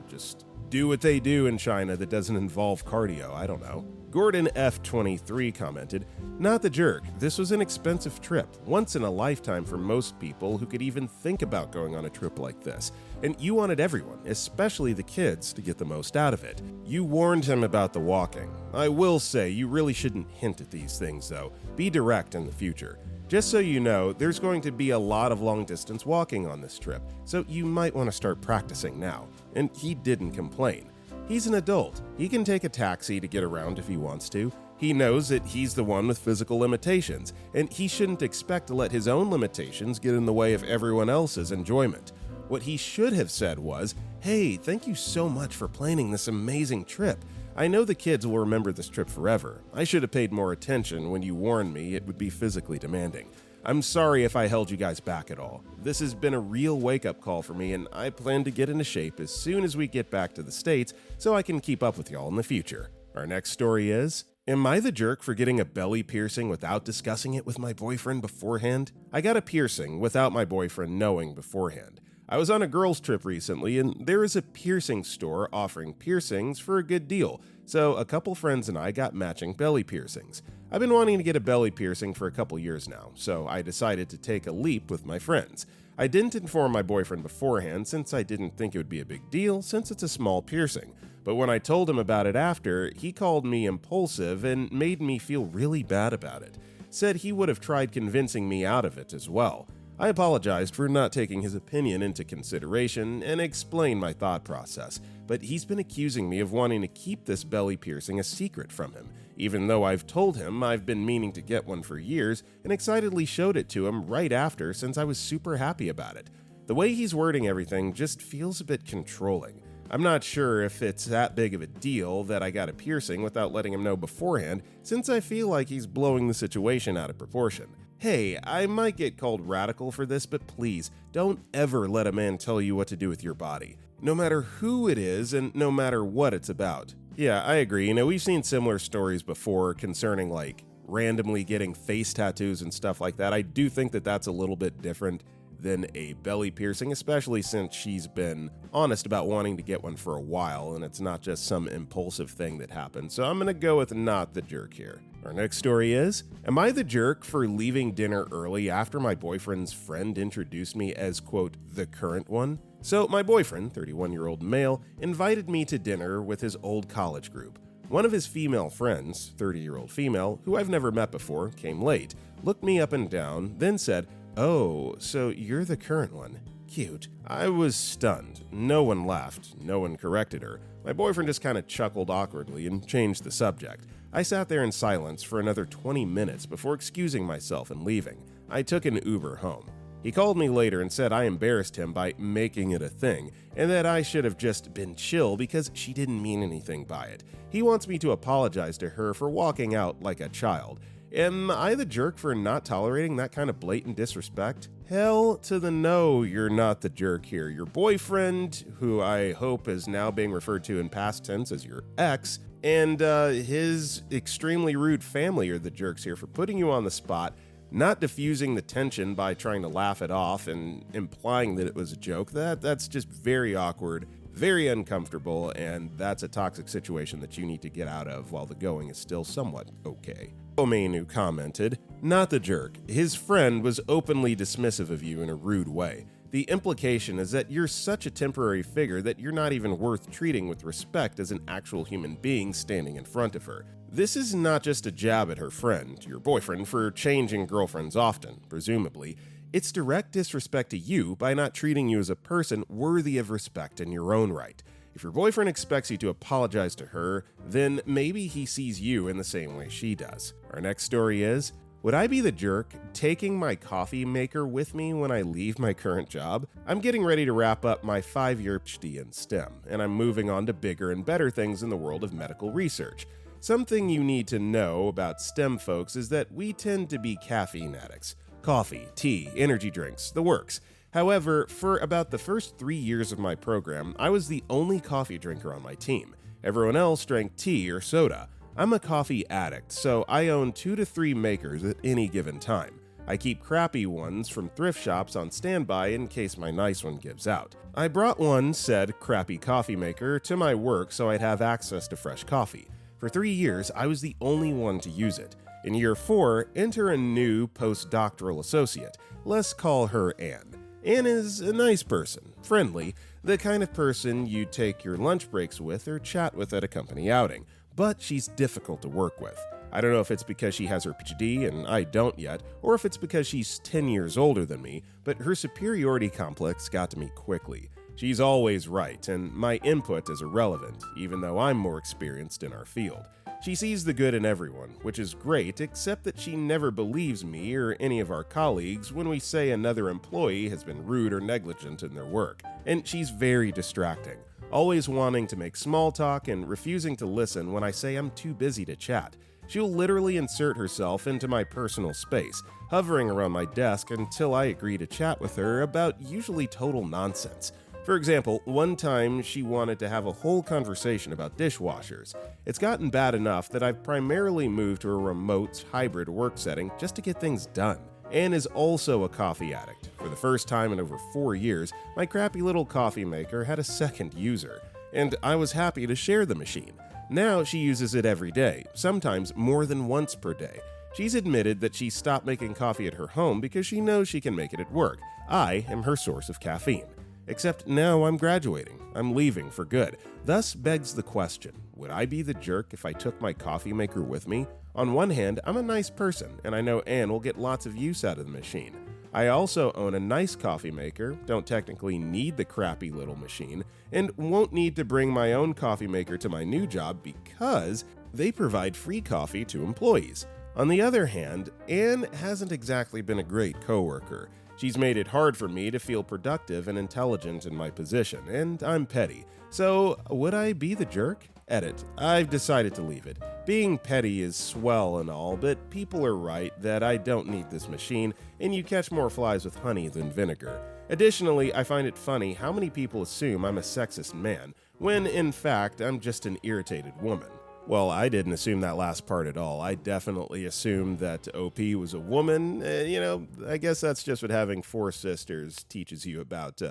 just do what they do in China that doesn't involve cardio, I don't know. Gordon F23 commented, "Not the jerk. This was an expensive trip, once in a lifetime for most people who could even think about going on a trip like this. And you wanted everyone, especially the kids, to get the most out of it. You warned him about the walking. I will say, you really shouldn't hint at these things, though. Be direct in the future. Just so you know, there's going to be a lot of long-distance walking on this trip, so you might want to start practicing now." And he didn't complain. He's an adult. He can take a taxi to get around if he wants to. He knows that he's the one with physical limitations, and he shouldn't expect to let his own limitations get in the way of everyone else's enjoyment. What he should have said was, "Hey, thank you so much for planning this amazing trip. I know the kids will remember this trip forever. I should have paid more attention when you warned me it would be physically demanding. I'm sorry if I held you guys back at all. This has been a real wake-up call for me, and I plan to get into shape as soon as we get back to the States so I can keep up with y'all in the future." Our next story is, am I the jerk for getting a belly piercing without discussing it with my boyfriend beforehand? I got a piercing without my boyfriend knowing beforehand. I was on a girls' trip recently, and there is a piercing store offering piercings for a good deal, so a couple friends and I got matching belly piercings. I've been wanting to get a belly piercing for a couple years now, so I decided to take a leap with my friends. I didn't inform my boyfriend beforehand since I didn't think it would be a big deal since it's a small piercing, but when I told him about it after, he called me impulsive and made me feel really bad about it. Said he would have tried convincing me out of it as well. I apologized for not taking his opinion into consideration and explained my thought process, but he's been accusing me of wanting to keep this belly piercing a secret from him, even though I've told him I've been meaning to get one for years and excitedly showed it to him right after since I was super happy about it. The way he's wording everything just feels a bit controlling. I'm not sure if it's that big of a deal that I got a piercing without letting him know beforehand, since I feel like he's blowing the situation out of proportion. Hey, I might get called radical for this, but please, don't ever let a man tell you what to do with your body. No matter who it is and no matter what it's about. Yeah, I agree. We've seen similar stories before concerning like randomly getting face tattoos and stuff like that. I do think that that's a little bit different than a belly piercing, especially since she's been honest about wanting to get one for a while and it's not just some impulsive thing that happened. So I'm gonna go with not the jerk here. Our next story is, am I the jerk for leaving dinner early after my boyfriend's friend introduced me as, quote, the current one? So my boyfriend, 31-year-old male, invited me to dinner with his old college group. One of his female friends, 30-year-old female, who I've never met before, came late, looked me up and down, then said, "Oh, so you're the current one. Cute." I was stunned. No one laughed. No one corrected her. My boyfriend just kind of chuckled awkwardly and changed the subject. I sat there in silence for another 20 minutes before excusing myself and leaving. I took an Uber home. He called me later and said I embarrassed him by making it a thing, and that I should have just been chill because she didn't mean anything by it. He wants me to apologize to her for walking out like a child. Am I the jerk for not tolerating that kind of blatant disrespect? Hell to the no, you're not the jerk here. Your boyfriend, who I hope is now being referred to in past tense as your ex, and his extremely rude family are the jerks here for putting you on the spot, not diffusing the tension by trying to laugh it off and implying that it was a joke. That's just very awkward, very uncomfortable, and that's a toxic situation that you need to get out of while the going is still somewhat okay. Domain, who commented, not the jerk. His friend was openly dismissive of you in a rude way. The implication is that you're such a temporary figure that you're not even worth treating with respect as an actual human being standing in front of her. This is not just a jab at her friend, your boyfriend, for changing girlfriends often, presumably. It's direct disrespect to you by not treating you as a person worthy of respect in your own right. If your boyfriend expects you to apologize to her, then maybe he sees you in the same way she does. Our next story is, would I be the jerk taking my coffee maker with me when I leave my current job? I'm getting ready to wrap up my 5-year PhD in STEM, and I'm moving on to bigger and better things in the world of medical research. Something you need to know about STEM folks is that we tend to be caffeine addicts. Coffee, tea, energy drinks, the works. However, for about the first 3 years of my program, I was the only coffee drinker on my team. Everyone else drank tea or soda. I'm a coffee addict, so I own 2 to 3 makers at any given time. I keep crappy ones from thrift shops on standby in case my nice one gives out. I brought one said crappy coffee maker to my work so I'd have access to fresh coffee. For 3 years, I was the only one to use it. In year 4, enter a new postdoctoral associate. Let's call her Anne. Anne is a nice person, friendly, the kind of person you take your lunch breaks with or chat with at a company outing, but she's difficult to work with. I don't know if it's because she has her PhD and I don't yet, or if it's because she's 10 years older than me, but her superiority complex got to me quickly. She's always right, and my input is irrelevant, even though I'm more experienced in our field. She sees the good in everyone, which is great, except that she never believes me or any of our colleagues when we say another employee has been rude or negligent in their work. And she's very distracting, always wanting to make small talk and refusing to listen when I say I'm too busy to chat. She'll literally insert herself into my personal space, hovering around my desk until I agree to chat with her about usually total nonsense. For example, one time she wanted to have a whole conversation about dishwashers. It's gotten bad enough that I've primarily moved to a remote, hybrid work setting just to get things done. Anne is also a coffee addict. For the first time in over 4 years, my crappy little coffee maker had a second user, and I was happy to share the machine. Now she uses it every day, sometimes more than once per day. She's admitted that she stopped making coffee at her home because she knows she can make it at work. I am her source of caffeine. Except now I'm graduating. I'm leaving for good. Thus begs the question, would I be the jerk if I took my coffee maker with me? On one hand, I'm a nice person, and I know Anne will get lots of use out of the machine. I also own a nice coffee maker, don't technically need the crappy little machine, and won't need to bring my own coffee maker to my new job because they provide free coffee to employees. On the other hand, Anne hasn't exactly been a great coworker. She's made it hard for me to feel productive and intelligent in my position, and I'm petty. So, would I be the jerk? Edit. I've decided to leave it. Being petty is swell and all, but people are right that I don't need this machine, and you catch more flies with honey than vinegar. Additionally, I find it funny how many people assume I'm a sexist man, when in fact I'm just an irritated woman. Well, I didn't assume that last part at all. I definitely assumed that OP was a woman. I guess that's just what having 4 sisters teaches you about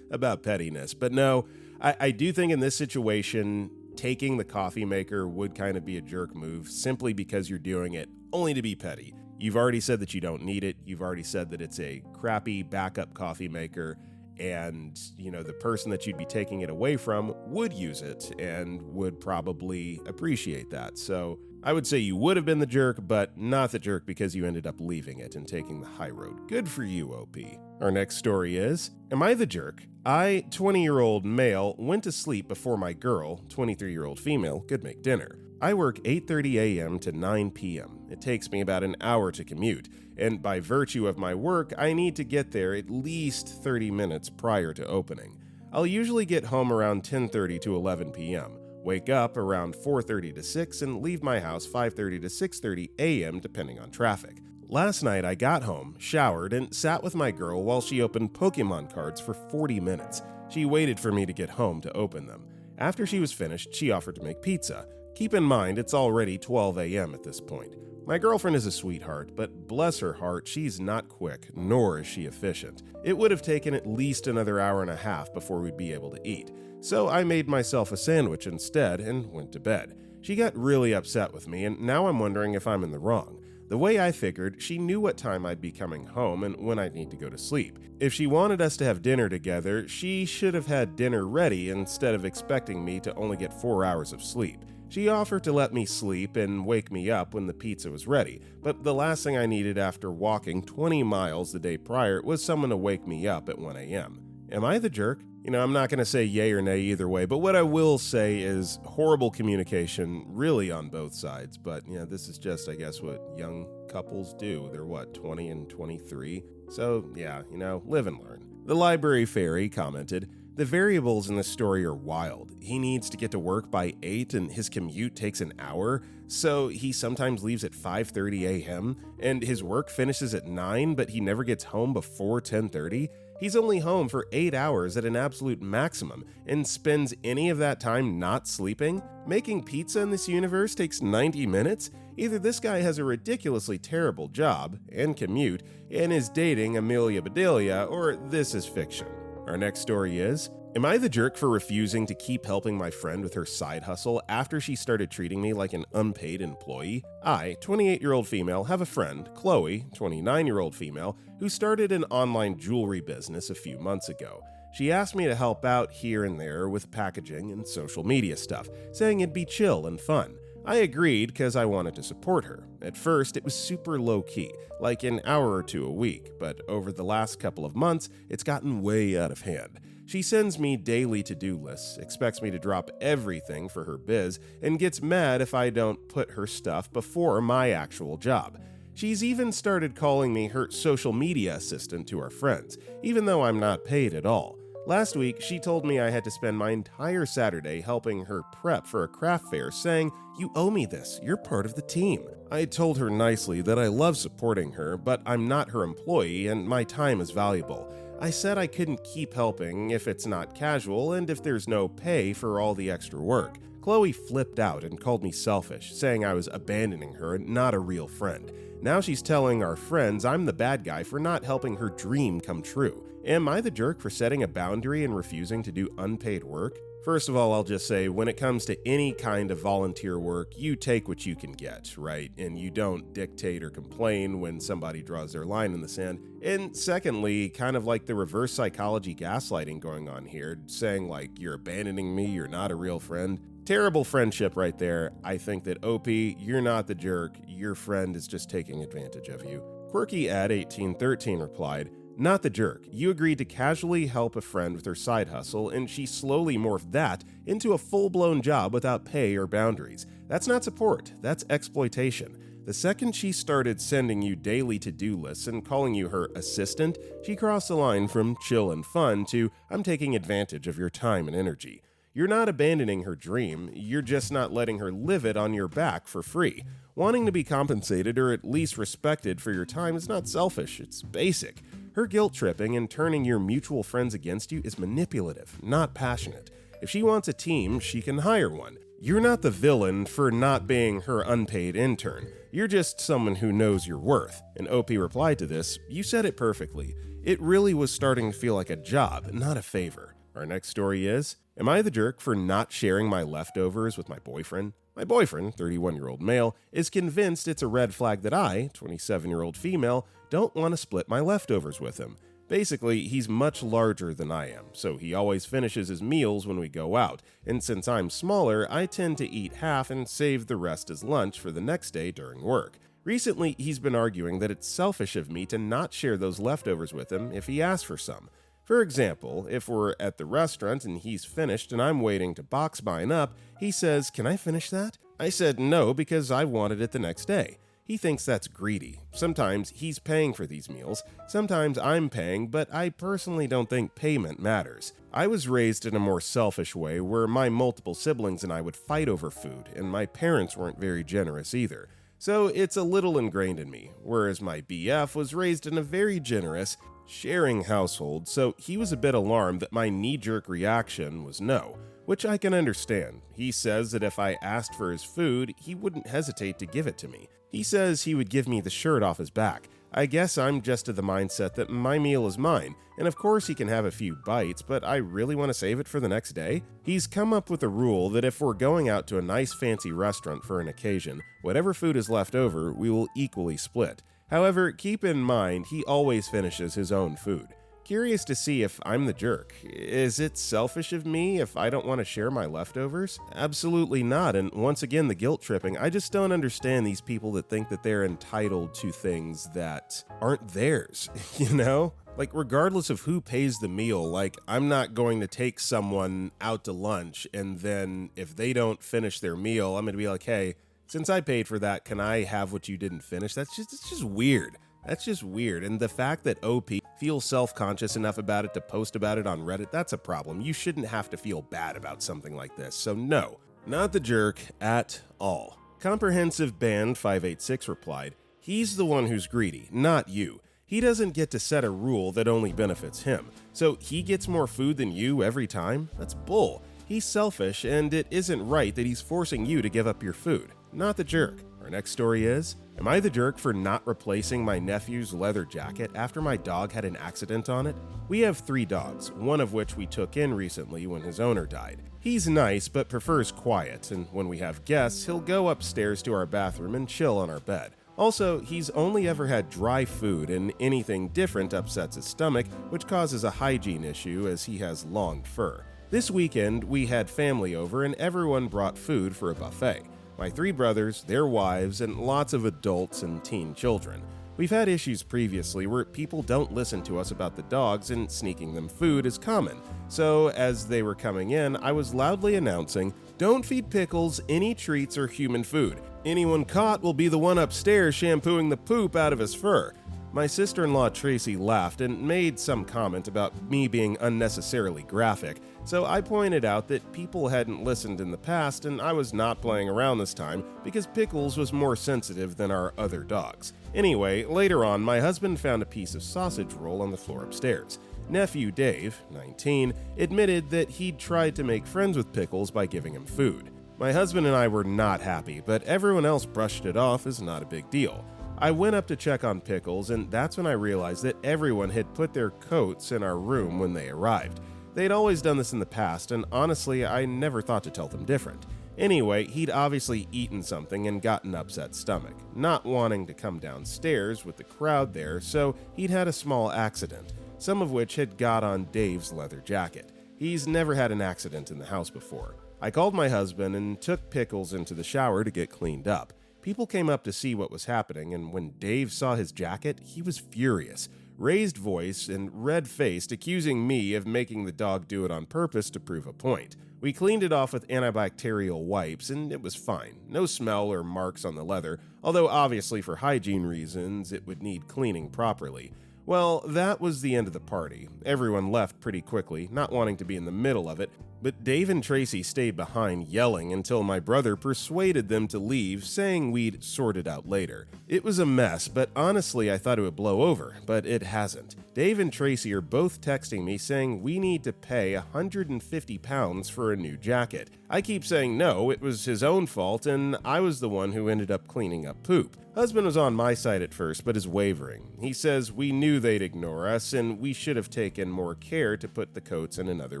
about pettiness. But no, I do think in this situation, taking the coffee maker would kind of be a jerk move simply because you're doing it only to be petty. You've already said that you don't need it. You've already said that it's a crappy backup coffee maker. And, the person that you'd be taking it away from would use it and would probably appreciate that. So I would say you would have been the jerk, but not the jerk because you ended up leaving it and taking the high road. Good for you, OP. Our next story is, am I the jerk? I, 20-year-old male, went to sleep before my girl, 23-year-old female, could make dinner. I work 8:30 a.m. to 9 p.m. It takes me about an hour to commute, and by virtue of my work, I need to get there at least 30 minutes prior to opening. I'll usually get home around 10:30 to 11 p.m., wake up around 4:30 to 6, and leave my house 5:30 to 6:30 a.m. depending on traffic. Last night, I got home, showered, and sat with my girl while she opened Pokemon cards for 40 minutes. She waited for me to get home to open them. After she was finished, she offered to make pizza. Keep in mind, it's already 12 a.m. at this point. My girlfriend is a sweetheart, but bless her heart, she's not quick, nor is she efficient. It would have taken at least another hour and a half before we'd be able to eat. So I made myself a sandwich instead and went to bed. She got really upset with me, and now I'm wondering if I'm in the wrong. The way I figured, she knew what time I'd be coming home and when I'd need to go to sleep. If she wanted us to have dinner together, she should have had dinner ready instead of expecting me to only get 4 hours of sleep. She offered to let me sleep and wake me up when the pizza was ready, but the last thing I needed after walking 20 miles the day prior was someone to wake me up at 1 a.m. Am I the jerk? I'm not going to say yay or nay either way, but what I will say is horrible communication really on both sides. But, this is just, I guess, what young couples do. They're 20 and 23? So, live and learn. The Library Fairy commented, the variables in this story are wild. He needs to get to work by 8 and his commute takes an hour, so he sometimes leaves at 5:30 a.m., and his work finishes at 9, but he never gets home before 10:30. He's only home for 8 hours at an absolute maximum and spends any of that time not sleeping? Making pizza in this universe takes 90 minutes? Either this guy has a ridiculously terrible job and commute and is dating Amelia Bedelia, or this is fiction. Our next story is, am I the jerk for refusing to keep helping my friend with her side hustle after she started treating me like an unpaid employee? I, 28-year-old female, have a friend, Chloe, 29-year-old female, who started an online jewelry business a few months ago. She asked me to help out here and there with packaging and social media stuff, saying it'd be chill and fun. I agreed because I wanted to support her. At first, it was super low-key, like an hour or two a week, but over the last couple of months, it's gotten way out of hand. She sends me daily to-do lists, expects me to drop everything for her biz, and gets mad if I don't put her stuff before my actual job. She's even started calling me her social media assistant to our friends, even though I'm not paid at all. Last week, she told me I had to spend my entire Saturday helping her prep for a craft fair, saying, "You owe me this, you're part of the team." I told her nicely that I love supporting her, but I'm not her employee and my time is valuable. I said I couldn't keep helping if it's not casual and if there's no pay for all the extra work. Chloe flipped out and called me selfish, saying I was abandoning her and not a real friend. Now she's telling our friends I'm the bad guy for not helping her dream come true. Am I the jerk for setting a boundary and refusing to do unpaid work? First of all, I'll just say, when it comes to any kind of volunteer work, you take what you can get, right? And you don't dictate or complain when somebody draws their line in the sand. And secondly, kind of like the reverse psychology gaslighting going on here, saying like, you're abandoning me, you're not a real friend. Terrible friendship right there. I think that OP, you're not the jerk, your friend is just taking advantage of you. Quirky at 1813 replied, "Not the jerk. You agreed to casually help a friend with her side hustle, and she slowly morphed that into a full-blown job without pay or boundaries. That's not support, that's exploitation. The second she started sending you daily to-do lists and calling you her assistant, she crossed the line from chill and fun to, I'm taking advantage of your time and energy. You're not abandoning her dream, you're just not letting her live it on your back for free. Wanting to be compensated or at least respected for your time is not selfish, it's basic. Her guilt-tripping and turning your mutual friends against you is manipulative, not passionate. If she wants a team, she can hire one. You're not the villain for not being her unpaid intern. You're just someone who knows your worth." And OP replied to this, "You said it perfectly. It really was starting to feel like a job, not a favor." Our next story is, am I the jerk for not sharing my leftovers with my boyfriend? My boyfriend, 31-year-old male, is convinced it's a red flag that I, 27-year-old female, don't want to split my leftovers with him. Basically, he's much larger than I am, so he always finishes his meals when we go out, and since I'm smaller, I tend to eat half and save the rest as lunch for the next day during work. Recently, he's been arguing that it's selfish of me to not share those leftovers with him if he asks for some. For example, if we're at the restaurant and he's finished and I'm waiting to box mine up, he says, "Can I finish that?" I said no because I wanted it the next day. He thinks that's greedy. Sometimes he's paying for these meals, sometimes I'm paying, but I personally don't think payment matters. I was raised in a more selfish way where my multiple siblings and I would fight over food, and my parents weren't very generous either. So it's a little ingrained in me, whereas my BF was raised in a very generous, sharing household, so he was a bit alarmed that my knee-jerk reaction was no, which I can understand. He says that if I asked for his food, he wouldn't hesitate to give it to me. He says he would give me the shirt off his back. I guess I'm just of the mindset that my meal is mine, and of course he can have a few bites, but I really want to save it for the next day. He's come up with a rule that if we're going out to a nice fancy restaurant for an occasion, whatever food is left over, we will equally split. However, keep in mind, he always finishes his own food. Curious to see if I'm the jerk. Is it selfish of me if I don't want to share my leftovers? Absolutely not, and once again, the guilt tripping. I just don't understand these people that think that they're entitled to things that aren't theirs, you know? Like, regardless of who pays the meal, like, I'm not going to take someone out to lunch, and then if they don't finish their meal, I'm going to be like, hey, since I paid for that, can I have what you didn't finish? It's just weird. That's just weird. And the fact that OP feels self-conscious enough about it to post about it on Reddit, that's a problem. You shouldn't have to feel bad about something like this. So no, not the jerk at all. Comprehensive Band 586 replied, "He's the one who's greedy, not you. He doesn't get to set a rule that only benefits him. So he gets more food than you every time? That's bull. He's selfish, and it isn't right that he's forcing you to give up your food. Not the jerk." Our next story is, am I the jerk for not replacing my nephew's leather jacket after my dog had an accident on it? We have 3 dogs, one of which we took in recently when his owner died. He's nice but prefers quiet, and when we have guests, he'll go upstairs to our bathroom and chill on our bed. Also, he's only ever had dry food, and anything different upsets his stomach, which causes a hygiene issue as he has long fur. This weekend, we had family over and everyone brought food for a buffet. My 3 brothers, their wives, and lots of adults and teen children. We've had issues previously where people don't listen to us about the dogs and sneaking them food is common. So as they were coming in, I was loudly announcing, "Don't feed Pickles any treats or human food. Anyone caught will be the one upstairs shampooing the poop out of his fur." My sister-in-law Tracy laughed and made some comment about me being unnecessarily graphic, so I pointed out that people hadn't listened in the past and I was not playing around this time because Pickles was more sensitive than our other dogs. Anyway, later on, my husband found a piece of sausage roll on the floor upstairs. Nephew Dave, 19, admitted that he'd tried to make friends with Pickles by giving him food. My husband and I were not happy, but everyone else brushed it off as not a big deal. I went up to check on Pickles, and that's when I realized that everyone had put their coats in our room when they arrived. They'd always done this in the past, and honestly, I never thought to tell them different. Anyway, he'd obviously eaten something and got an upset stomach, not wanting to come downstairs with the crowd there, so he'd had a small accident, some of which had got on Dave's leather jacket. He's never had an accident in the house before. I called my husband and took Pickles into the shower to get cleaned up. People came up to see what was happening, and when Dave saw his jacket, he was furious, raised voice and red-faced, accusing me of making the dog do it on purpose to prove a point. We cleaned it off with antibacterial wipes, and it was fine. No smell or marks on the leather, although obviously for hygiene reasons it would need cleaning properly. Well, that was the end of the party. Everyone left pretty quickly, not wanting to be in the middle of it, but Dave and Tracy stayed behind yelling until my brother persuaded them to leave, saying we'd sort it out later. It was a mess, but honestly I thought it would blow over, but it hasn't. Dave and Tracy are both texting me saying we need to pay £150 for a new jacket. I keep saying no, it was his own fault, and I was the one who ended up cleaning up poop. Husband was on my side at first, but is wavering. He says we knew they'd ignore us, and we should have taken more care to put the coats in another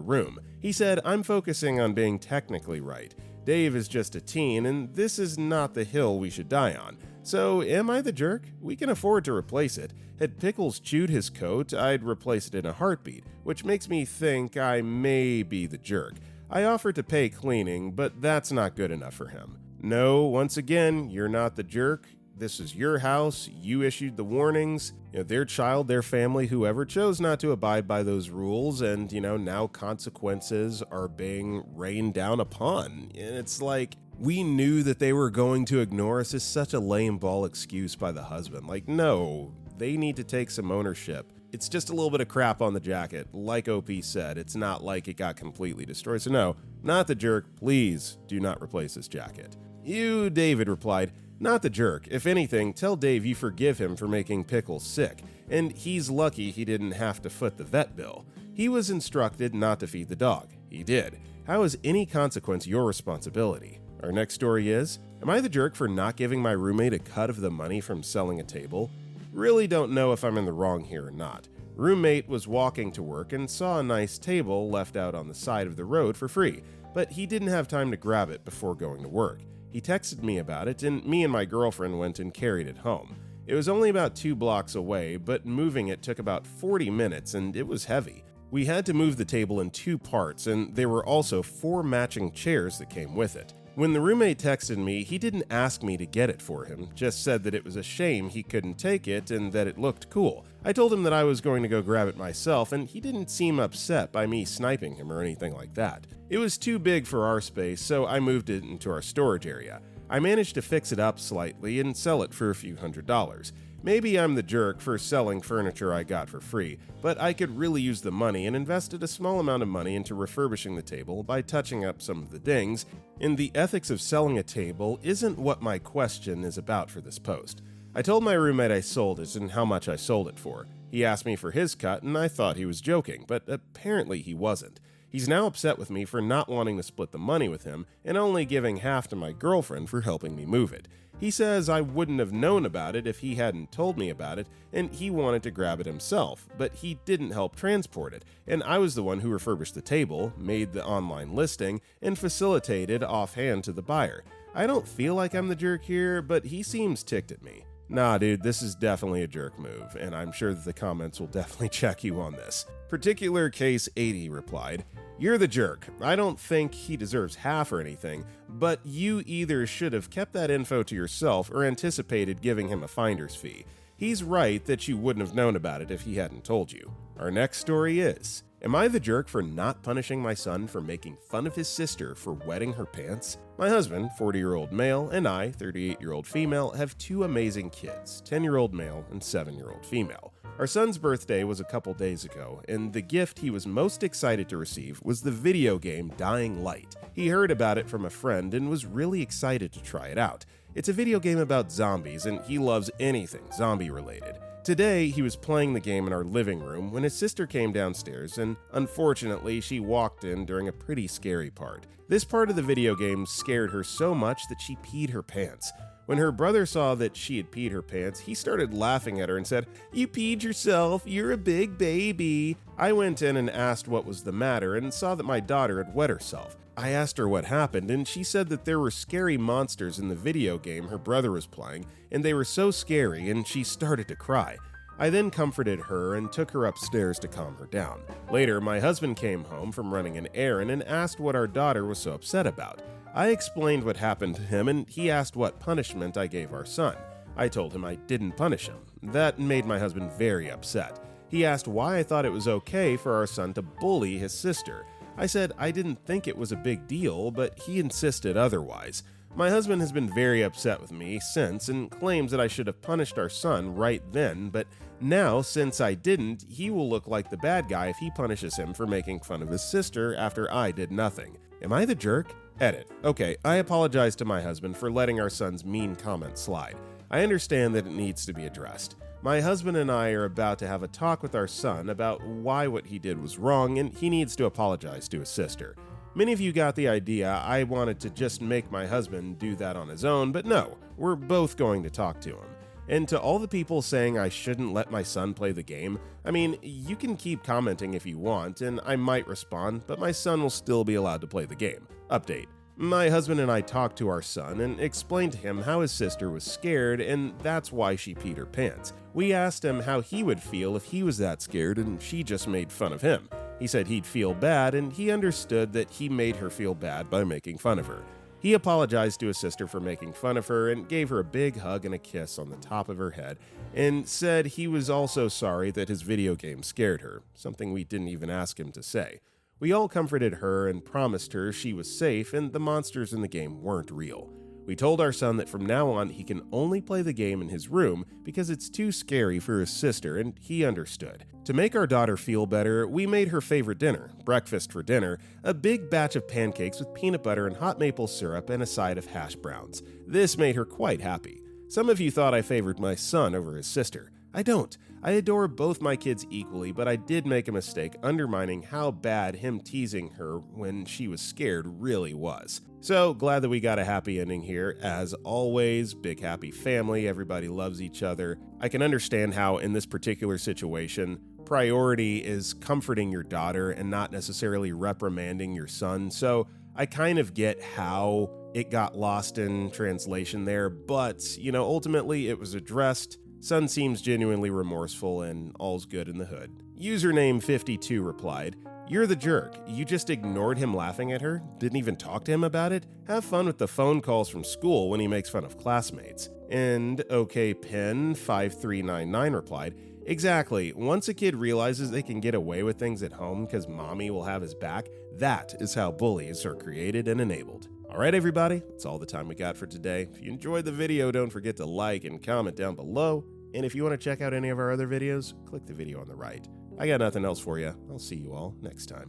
room. He said, "I'm focusing on being technically right. Dave is just a teen, and this is not the hill we should die on. So, am I the jerk? We can afford to replace it. Had Pickles chewed his coat, I'd replace it in a heartbeat, which makes me think I may be the jerk. I offered to pay cleaning, but that's not good enough for him. No, once again, you're not the jerk. This is your house, you issued the warnings, their child, their family, whoever chose not to abide by those rules, and, now consequences are being rained down upon. And it's like, we knew that they were going to ignore us is such a lame ball excuse by the husband. Like, no, they need to take some ownership. It's just a little bit of crap on the jacket. Like OP said, it's not like it got completely destroyed. So no, not the jerk. Please do not replace this jacket. You, David replied, "Not the jerk. If anything, tell Dave you forgive him for making Pickles sick, and he's lucky he didn't have to foot the vet bill. He was instructed not to feed the dog. He did. How is any consequence your responsibility?" Our next story is, am I the jerk for not giving my roommate a cut of the money from selling a table? Really don't know if I'm in the wrong here or not. Roommate was walking to work and saw a nice table left out on the side of the road for free, but he didn't have time to grab it before going to work. He texted me about it, and me and my girlfriend went and carried it home. It was only about 2 blocks away, but moving it took about 40 minutes, and it was heavy. We had to move the table in 2 parts, and there were also 4 matching chairs that came with it. When the roommate texted me, he didn't ask me to get it for him, just said that it was a shame he couldn't take it and that it looked cool. I told him that I was going to go grab it myself, and he didn't seem upset by me sniping him or anything like that. It was too big for our space, so I moved it into our storage area. I managed to fix it up slightly and sell it for a few $100s. Maybe I'm the jerk for selling furniture I got for free, but I could really use the money and invested a small amount of money into refurbishing the table by touching up some of the dings, and the ethics of selling a table isn't what my question is about for this post. I told my roommate I sold it and how much I sold it for. He asked me for his cut and I thought he was joking, but apparently he wasn't. He's now upset with me for not wanting to split the money with him and only giving half to my girlfriend for helping me move it. He says I wouldn't have known about it if he hadn't told me about it, and he wanted to grab it himself, but he didn't help transport it, and I was the one who refurbished the table, made the online listing, and facilitated offhand to the buyer. I don't feel like I'm the jerk here, but he seems ticked at me. Nah, dude, this is definitely a jerk move, and I'm sure that the comments will definitely check you on this. Particular case 80 replied, "You're the jerk. I don't think he deserves half or anything, but you either should have kept that info to yourself or anticipated giving him a finder's fee. He's right that you wouldn't have known about it if he hadn't told you. Our next story is, am I the jerk for not punishing my son for making fun of his sister for wetting her pants? My husband, 40-year-old male, and I, 38-year-old female, have two amazing kids, 10-year-old male and 7-year-old female. Our son's birthday was a couple days ago, and the gift he was most excited to receive was the video game Dying Light. He heard about it from a friend and was really excited to try it out. It's a video game about zombies, and he loves anything zombie-related. Today, he was playing the game in our living room when his sister came downstairs, and unfortunately, she walked in during a pretty scary part. This part of the video game scared her so much that she peed her pants. When her brother saw that she had peed her pants, he started laughing at her and said, "You peed yourself, you're a big baby." I went in and asked what was the matter and saw that my daughter had wet herself. I asked her what happened, and she said that there were scary monsters in the video game her brother was playing, and they were so scary, and she started to cry. I then comforted her and took her upstairs to calm her down. Later, my husband came home from running an errand and asked what our daughter was so upset about. I explained what happened to him, and he asked what punishment I gave our son. I told him I didn't punish him. That made my husband very upset. He asked why I thought it was okay for our son to bully his sister. I said I didn't think it was a big deal, but he insisted otherwise. My husband has been very upset with me since and claims that I should have punished our son right then, but now, since I didn't, he will look like the bad guy if he punishes him for making fun of his sister after I did nothing. Am I the jerk? Edit. Okay, I apologize to my husband for letting our son's mean comment slide. I understand that it needs to be addressed. My husband and I are about to have a talk with our son about why what he did was wrong, and he needs to apologize to his sister. Many of you got the idea I wanted to just make my husband do that on his own, but no, we're both going to talk to him. And to all the people saying I shouldn't let my son play the game, I mean, you can keep commenting if you want, and I might respond, but my son will still be allowed to play the game. Update. My husband and I talked to our son and explained to him how his sister was scared and that's why she peed her pants. We asked him how he would feel if he was that scared and she just made fun of him. He said he'd feel bad and he understood that he made her feel bad by making fun of her. He apologized to his sister for making fun of her and gave her a big hug and a kiss on the top of her head and said he was also sorry that his video game scared her, something we didn't even ask him to say. We all comforted her and promised her she was safe and the monsters in the game weren't real. We told our son that from now on he can only play the game in his room because it's too scary for his sister, and he understood. To make our daughter feel better, we made her favorite dinner, breakfast for dinner, a big batch of pancakes with peanut butter and hot maple syrup and a side of hash browns. This made her quite happy. Some of you thought I favored my son over his sister. I don't. I adore both my kids equally, but I did make a mistake undermining how bad him teasing her when she was scared really was. So glad that we got a happy ending here. As always, big happy family, everybody loves each other. I can understand how in this particular situation, priority is comforting your daughter and not necessarily reprimanding your son. So I kind of get how it got lost in translation there, but, ultimately it was addressed. Son seems genuinely remorseful and all's good in the hood. Username 52 replied, "You're the jerk. You just ignored him laughing at her? Didn't even talk to him about it? Have fun with the phone calls from school when he makes fun of classmates." And OKPen5399 replied, "Exactly. Once a kid realizes they can get away with things at home because mommy will have his back, that is how bullies are created and enabled." Alright everybody, that's all the time we got for today. If you enjoyed the video, don't forget to like and comment down below. And if you want to check out any of our other videos, click the video on the right. I got nothing else for you. I'll see you all next time.